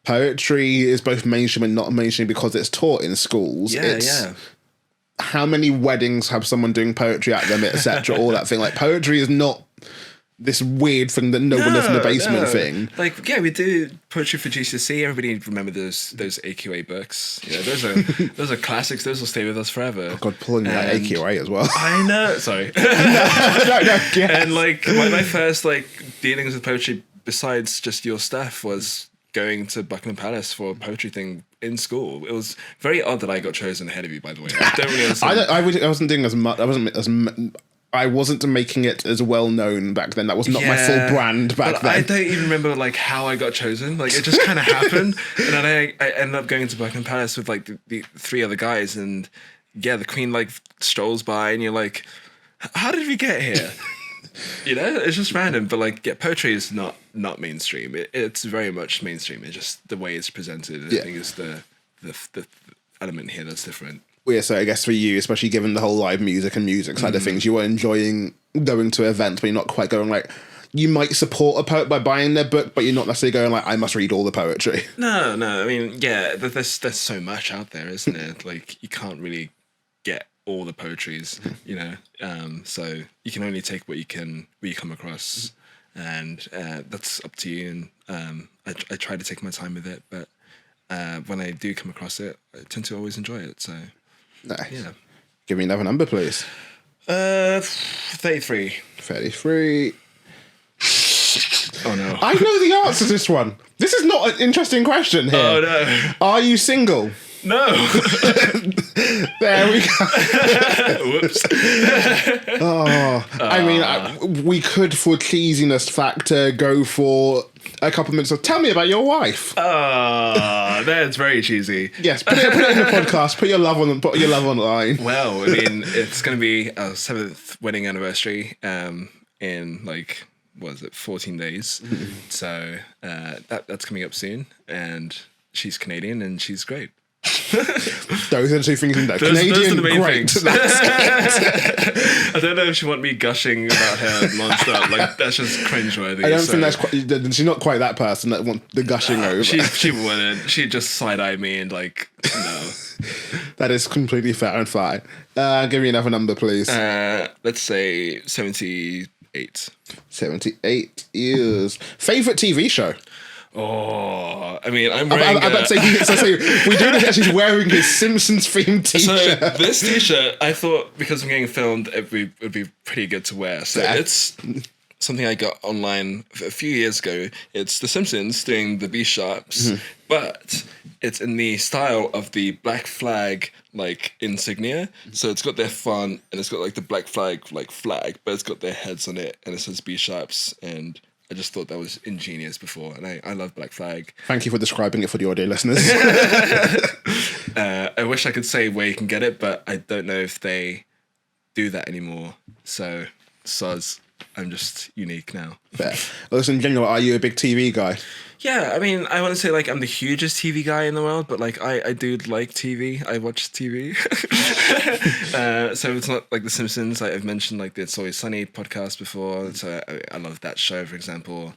poetry is both mainstream and not mainstream because it's taught in schools. Yeah. How many weddings have someone doing poetry at them, etc. All that thing. Like poetry is not this weird thing that no one lives in the basement thing. Like, yeah, we do poetry for GCSE. Everybody remember those AQA books. Those are classics. Those will stay with us forever. Oh God, pulling that AQA as well. I know. Sorry. no. And like my first like dealings with poetry, besides just your stuff, was going to Buckingham Palace for a poetry thing in school. It was very odd that I got chosen ahead of you, by the way. I don't really understand. I wasn't doing as much. I wasn't making it as well known back then. That was not my full brand back then. I don't even remember like how I got chosen. Like it just kind of happened, and then I ended up going to Buckingham Palace with like the 3 other guys, and yeah, the Queen like strolls by, and you're like, how did we get here? It's just random. But like, yeah, poetry is not mainstream. It's very much mainstream. It's just the way it's presented. I think is the element here that's different. Well, yeah, so I guess for you, especially given the whole live music and music side of things, you were enjoying going to events, but you're not quite going like, you might support a poet by buying their book, but you're not necessarily going like, I must read all the poetry. No. I mean, yeah, there's so much out there, isn't it? Like, you can't really get all the poetries, so you can only take what you come across, and that's up to you. And I try to take my time with it, but when I do come across it, I tend to always enjoy it. So. Nice. Yeah. Give me another number, please. 33. 33. Oh no. I know the answer to this one. This is not an interesting question here. Oh no. Are you single? No. There we go. Whoops. I mean, we could, for cheesiness factor, go for a couple minutes of tell me about your wife. That's very cheesy. Yes, put it in the podcast. Put your love on the line. Well, I mean, it's going to be our 7th wedding anniversary in like, what is it, 14 days. So that's coming up soon. And she's Canadian and she's great. Those are the two things in there. Canadian, those are the main great. things. I don't know if she want me gushing about her non-stop. Like, that's just cringeworthy. I don't think that's quite... She's not quite that person that wants the gushing over. She wouldn't. She'd just side-eye me and like, no. That is completely fair and fine. Give me another number, please. Let's say 78. 78 years. Favourite TV show? Oh, I mean, I'm wearing... I'm about to say, we do this as he's wearing his Simpsons-themed T-shirt. So this T-shirt, I thought, because I'm getting filmed, it would be pretty good to wear. So it's something I got online a few years ago. It's The Simpsons doing the B-sharps, but it's in the style of the Black Flag, like, insignia. So it's got their font, and it's got, like, the Black Flag, like, flag, but it's got their heads on it, and it says B-sharps, and... I just thought that was ingenious before, and I love Black Flag. Thank you for describing it for the audio listeners. I wish I could say where you can get it, but I don't know if they do that anymore. So, soz, I'm just unique now. Fair. Well, in general, are you a big TV guy? Yeah, I mean, I want to say, like, I'm the hugest TV guy in the world, but, like, I do like TV. I watch TV. So it's not like The Simpsons. Like I've mentioned, like, the It's Always Sunny podcast before. So I love that show, for example.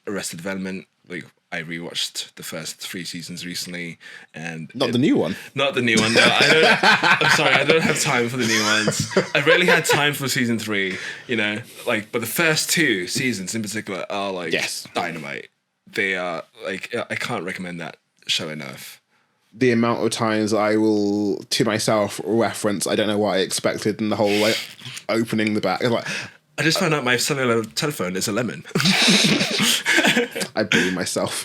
Arrested Development. Like, I rewatched the first 3 seasons recently. And Not the new one. Not the new one, no. I'm sorry, I don't have time for the new ones. I really had time for season 3, you know. Like, but the first 2 seasons in particular are, like, dynamite. They are, like, I can't recommend that show enough. The amount of times I will, to myself, reference, I don't know what I expected, and the whole, like, opening the back. Like, I just found out my cellular telephone is a lemon. I blew myself.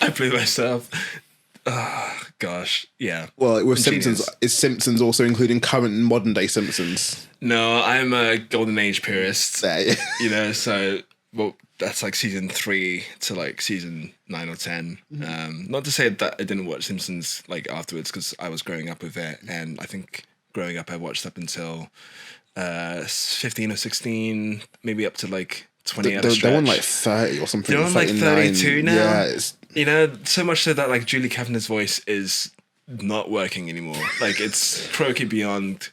Oh, gosh, yeah. Well, with Simpsons, is Simpsons also including current and modern day Simpsons? No, I'm a golden age purist. There. You know, so, well, that's like season 3 to like season 9 or 10. Not to say that I didn't watch Simpsons like afterwards, because I was growing up with it, and I think growing up I watched up until 15 or 16, maybe up to like 20 at a stretch. They're on like 30 or something. They're on like 32 now. Yeah, you know, so much so that like Julie Kavanagh's voice is not working anymore. Like, it's croaky beyond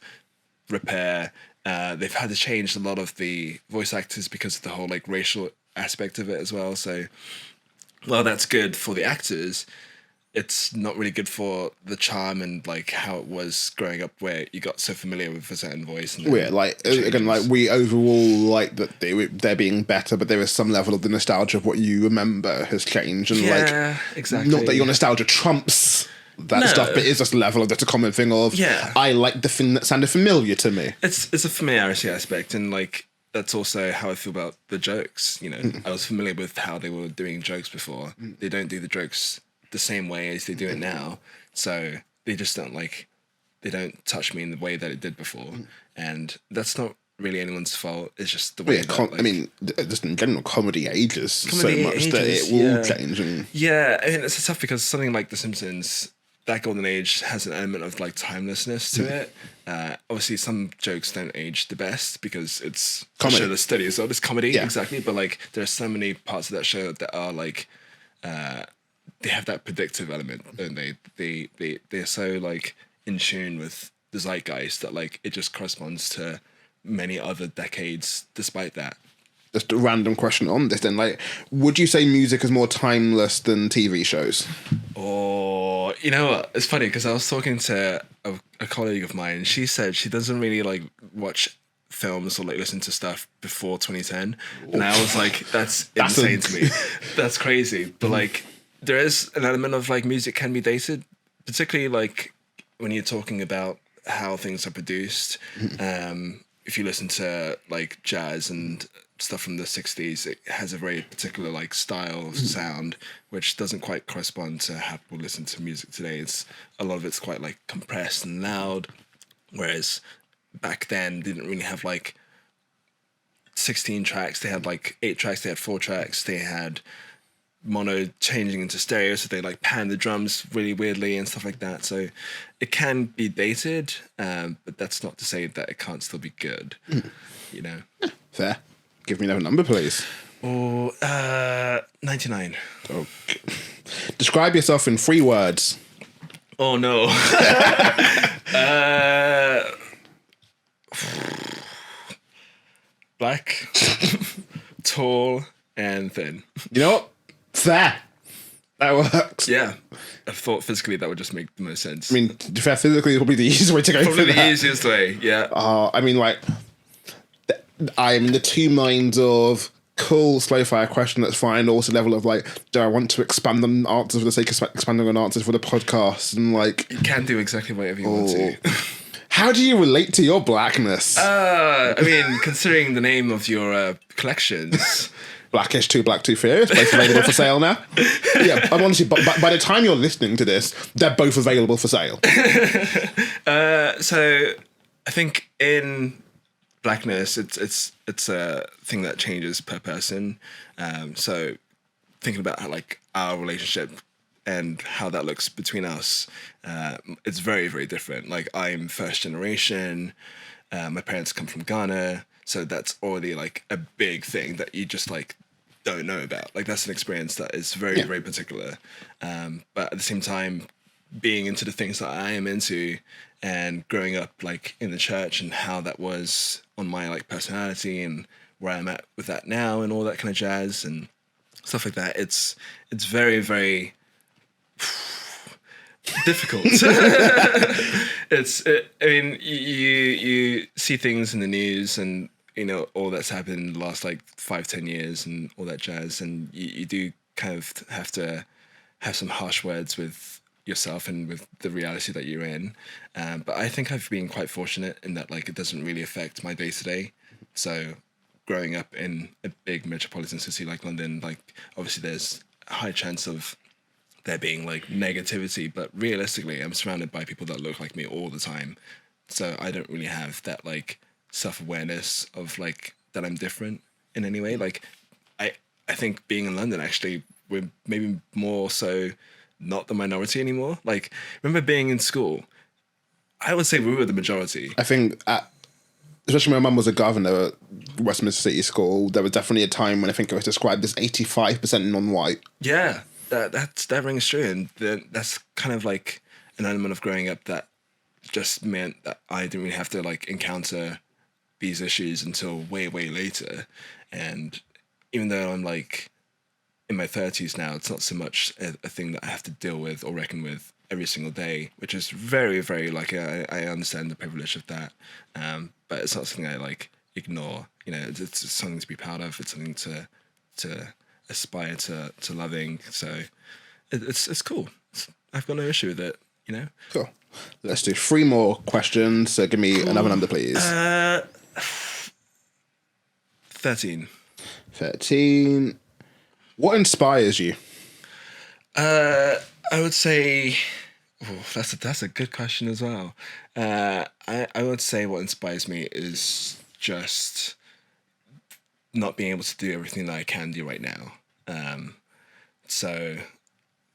repair. They've had to change a lot of the voice actors because of the whole like racial aspect of it as well. So while that's good for the actors, it's not really good for the charm and like how it was growing up, where you got so familiar with a certain voice. And like again, like we overall like that they're being better, but there is some level of the nostalgia of what you remember has changed, and exactly. Not that your nostalgia trumps that stuff, but it's just a level of that's a common thing of I like the thing that sounded familiar to me. It's a familiarity aspect, and like that's also how I feel about the jokes. You know, I was familiar with how they were doing jokes before. They don't do the jokes the same way as they do it now, so they just they don't touch me in the way that it did before, and that's not really anyone's fault. It's just the way I mean, just in general, comedy ages so much that it will change. And I mean, it's tough because something like The Simpsons, that golden age has an element of like timelessness to it. Obviously, some jokes don't age the best because it's comedy. A show that's steady as well. It's comedy, exactly. But like, there are so many parts of that show that are like, they have that predictive element, don't they? They're so like in tune with the zeitgeist that like it just corresponds to many other decades. Despite that, just a random question on this then, like, would you say music is more timeless than TV shows? Or, you know what, it's funny because I was talking to a colleague of mine, and she said she doesn't really like watch films or like listen to stuff before 2010, and I was like, that's insane to me. That's crazy. But like, there is an element of like music can be dated, particularly like when you're talking about how things are produced. If you listen to like jazz and stuff from the 60s, it has a very particular like style of sound, which doesn't quite correspond to how people listen to music today. It's a lot of it's quite like compressed and loud, whereas back then they didn't really have like 16 tracks. They had like 8 tracks. They had 4 tracks. They had mono changing into stereo, so they like pan the drums really weirdly and stuff like that. So it can be dated, but that's not to say that it can't still be good. You know. Fair. Give me another number, please. Or 99. Okay. Describe yourself in 3 words. Oh no. Black, tall, and thin. You know what? Fair. That works. Yeah. I thought physically that would just make the most sense. I mean, to be fair, physically is probably the easiest way to go Probably for the that. easiest way, yeah. I mean, like, I'm in the 2 minds of cool, slow fire question, that's fine. Also, level of like, do I want to expand on answers for the sake of expanding on answers for the podcast? And like, You can do exactly whatever you want to. How do you relate to your blackness? I mean, considering the name of your collections. Blackish, Too Black, Too Furious, both available for sale now. Yeah, I'm honestly, by the time you're listening to this, they're both available for sale. So I think in blackness, it's a thing that changes per person. So thinking about how, like, our relationship and how that looks between us, it's very, very different. Like, I'm first generation. My parents come from Ghana, so that's already like a big thing that you just like don't know about. Like, that's an experience that is very, very particular. But at the same time, being into the things that I am into and growing up like in the church and how that was on my like personality and where I'm at with that now and all that kind of jazz and stuff like that, it's very, very difficult. I mean, you see things in the news and, you know, all that's happened in the last like 5-10 years and all that jazz, and you do kind of have to have some harsh words with yourself and with the reality that you're in. But I think I've been quite fortunate in that, like, it doesn't really affect my day to day. So growing up in a big metropolitan city like London, like, obviously there's a high chance of there being like negativity, but realistically I'm surrounded by people that look like me all the time. So I don't really have that like self-awareness of like that I'm different in any way. Like, I think being in London, actually, we're maybe more so not the minority anymore. Like, remember being in school, I would say we were the majority. I think, especially when my mum was a governor at Westminster City School, there was definitely a time when I think it was described as 85% non-white. Yeah, that rings true, and that's kind of like an element of growing up that just meant that I didn't really have to like encounter these issues until way, way later. And even though I'm like in my 30s now, it's not so much a thing that I have to deal with or reckon with every single day, which is very, very like, I understand the privilege of that, but it's not something I like ignore. You know, it's something to be proud of. It's something to aspire to loving. So it's cool. I've got no issue with it. You know. Cool. Let's do 3 more questions. So give me another number, please. 13. 13. What inspires you? I would say, that's a good question as well. I would say what inspires me is just not being able to do everything that I can do right now. So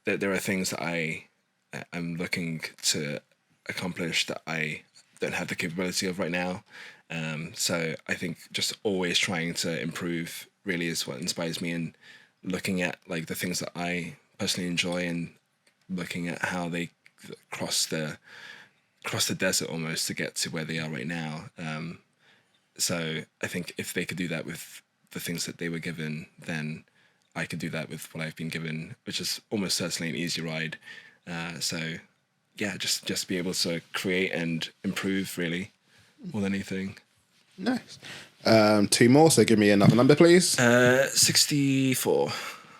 there are things that I'm looking to accomplish that I don't have the capability of right now. So I think just always trying to improve really is what inspires me, and looking at like the things that I personally enjoy and looking at how they cross the desert almost to get to where they are right now. So I think if they could do that with the things that they were given, then I could do that with what I've been given, which is almost certainly an easy ride. So yeah, just be able to create and improve really more than anything. Nice. 2 more, so give me another number, please. 64.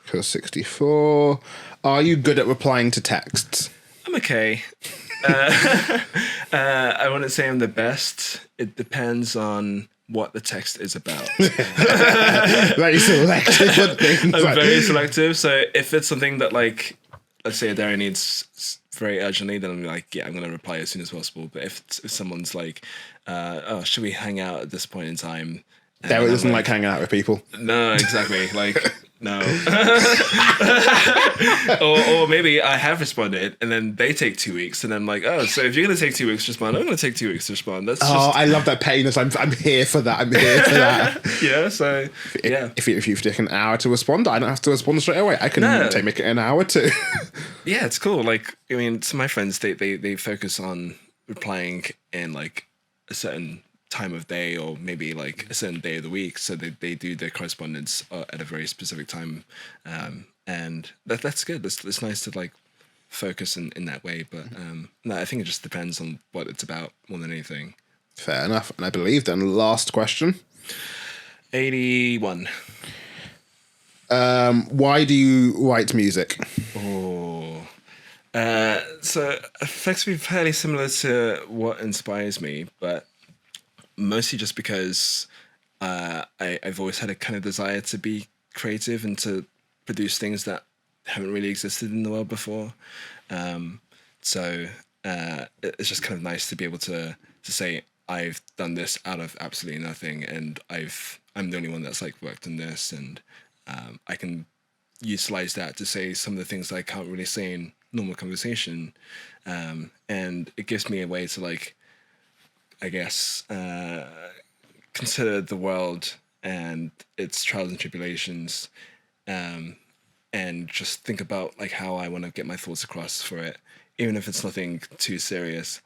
Cool, 64. Are you good at replying to texts? I'm okay. I wouldn't say I'm the best. It depends on what the text is about. Very selective with things. I'm very selective. So if it's something that, like, let's say Darren needs very urgently, then I'm like, yeah, I'm going to reply as soon as possible. But if someone's like, should we hang out at this point in time? Darren doesn't like hanging out with people. No, exactly. Like, No. or maybe I have responded and then they take 2 weeks and I'm like, oh, so if you're going to take 2 weeks to respond, I'm going to take 2 weeks to respond. That's just... I love that pettiness. I'm here for that. I'm here for that. Yeah, so, yeah. If you've taken an hour to respond, I don't have to respond straight away. I can make it an hour too. Yeah, it's cool. Like, I mean, some of my friends, they focus on replying in like a certain time of day or maybe like a certain day of the week, so they do their correspondence at a very specific time, and that's good. It's nice to like focus in that way, but no, I think it just depends on what it's about more than anything. Fair enough. And I believe then last question, 81. Why do you write music? So effectively fairly similar to what inspires me, but mostly just because I've always had a kind of desire to be creative and to produce things that haven't really existed in the world before. So it's just kind of nice to be able to say I've done this out of absolutely nothing, and I'm the only one that's like worked on this, and I can utilize that to say some of the things that I can't really say in normal conversation, and it gives me a way to like, I guess, consider the world and its trials and tribulations, and just think about like how I want to get my thoughts across for it, even if it's nothing too serious.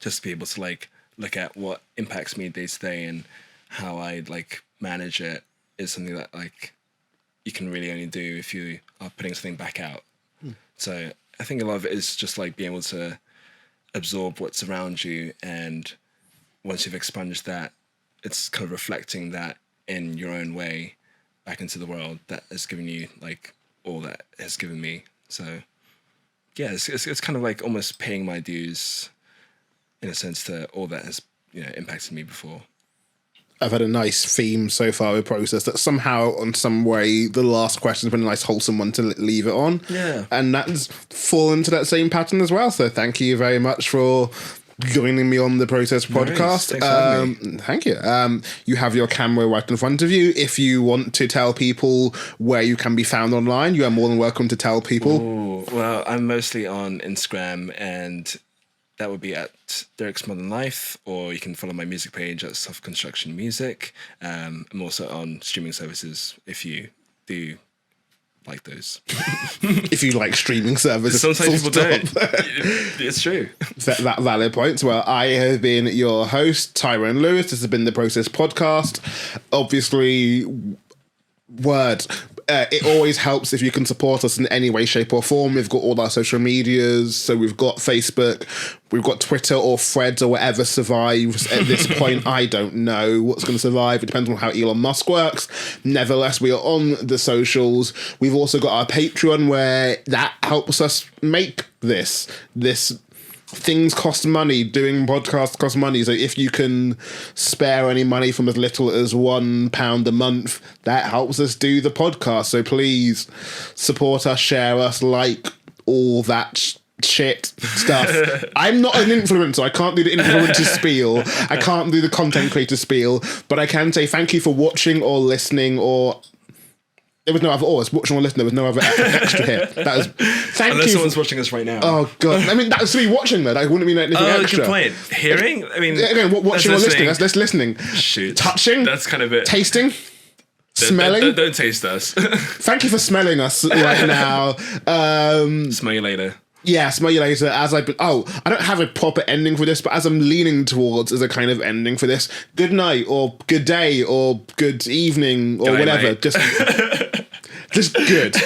Just to be able to like look at what impacts me day to day and how I like manage it is something that like you can really only do if you are putting something back out. So I think a lot of it is just like being able to absorb what's around you, and once you've expunged that, it's kind of reflecting that in your own way back into the world that has given you like all that has given me. So yeah, it's kind of like almost paying my dues in a sense to all that has, you know, impacted me before. I've had a nice theme so far with Process that somehow, on some way, the last question's been a nice wholesome one to leave it on. Yeah. And that's fallen into that same pattern as well. So thank you very much for joining me on the Process podcast. Thanks for having me. Thank you. You have your camera right in front of you. If you want to tell people where you can be found online, you are more than welcome to tell people. Ooh, well, I'm mostly on Instagram, and that would be at Derek's Modern Life, or you can follow my music page at Soft Construction Music. I'm also on streaming services if you do like those. If you like streaming services. Sometimes people don't. It's true. That valid point. Well, I have been your host, Tyrone Lewis. This has been the Process Podcast. Obviously, it always helps if you can support us in any way, shape or form. We've got all our social medias. So we've got Facebook, we've got Twitter or Threads or whatever survives at this point. I don't know what's going to survive. It depends on how Elon Musk works. Nevertheless, we are on the socials. We've also got our Patreon where that helps us make this. Things cost money. Doing podcasts costs money. So if you can spare any money from as little as £1 a month, that helps us do the podcast. So please support us, share us, like all that shit stuff. I'm not an influencer. I can't do the influencer spiel. I can't do the content creator spiel. But I can say thank you for watching or listening or... There was no other, it's watching or listening. There was no other extra here. That was Unless someone's watching us right now. Oh god! I mean, that was to be watching though. That wouldn't mean anything extra. Good point. Hearing? I mean, again, watching or listening. That's listening. Shoot. Touching. That's kind of it. Tasting. Smelling. Don't taste us. Thank you for smelling us right now. Smell you later. Yeah, smell you later. I don't have a proper ending for this, but as I'm leaning towards as a kind of ending for this, good night or good day or good evening or Good whatever. night. Just good.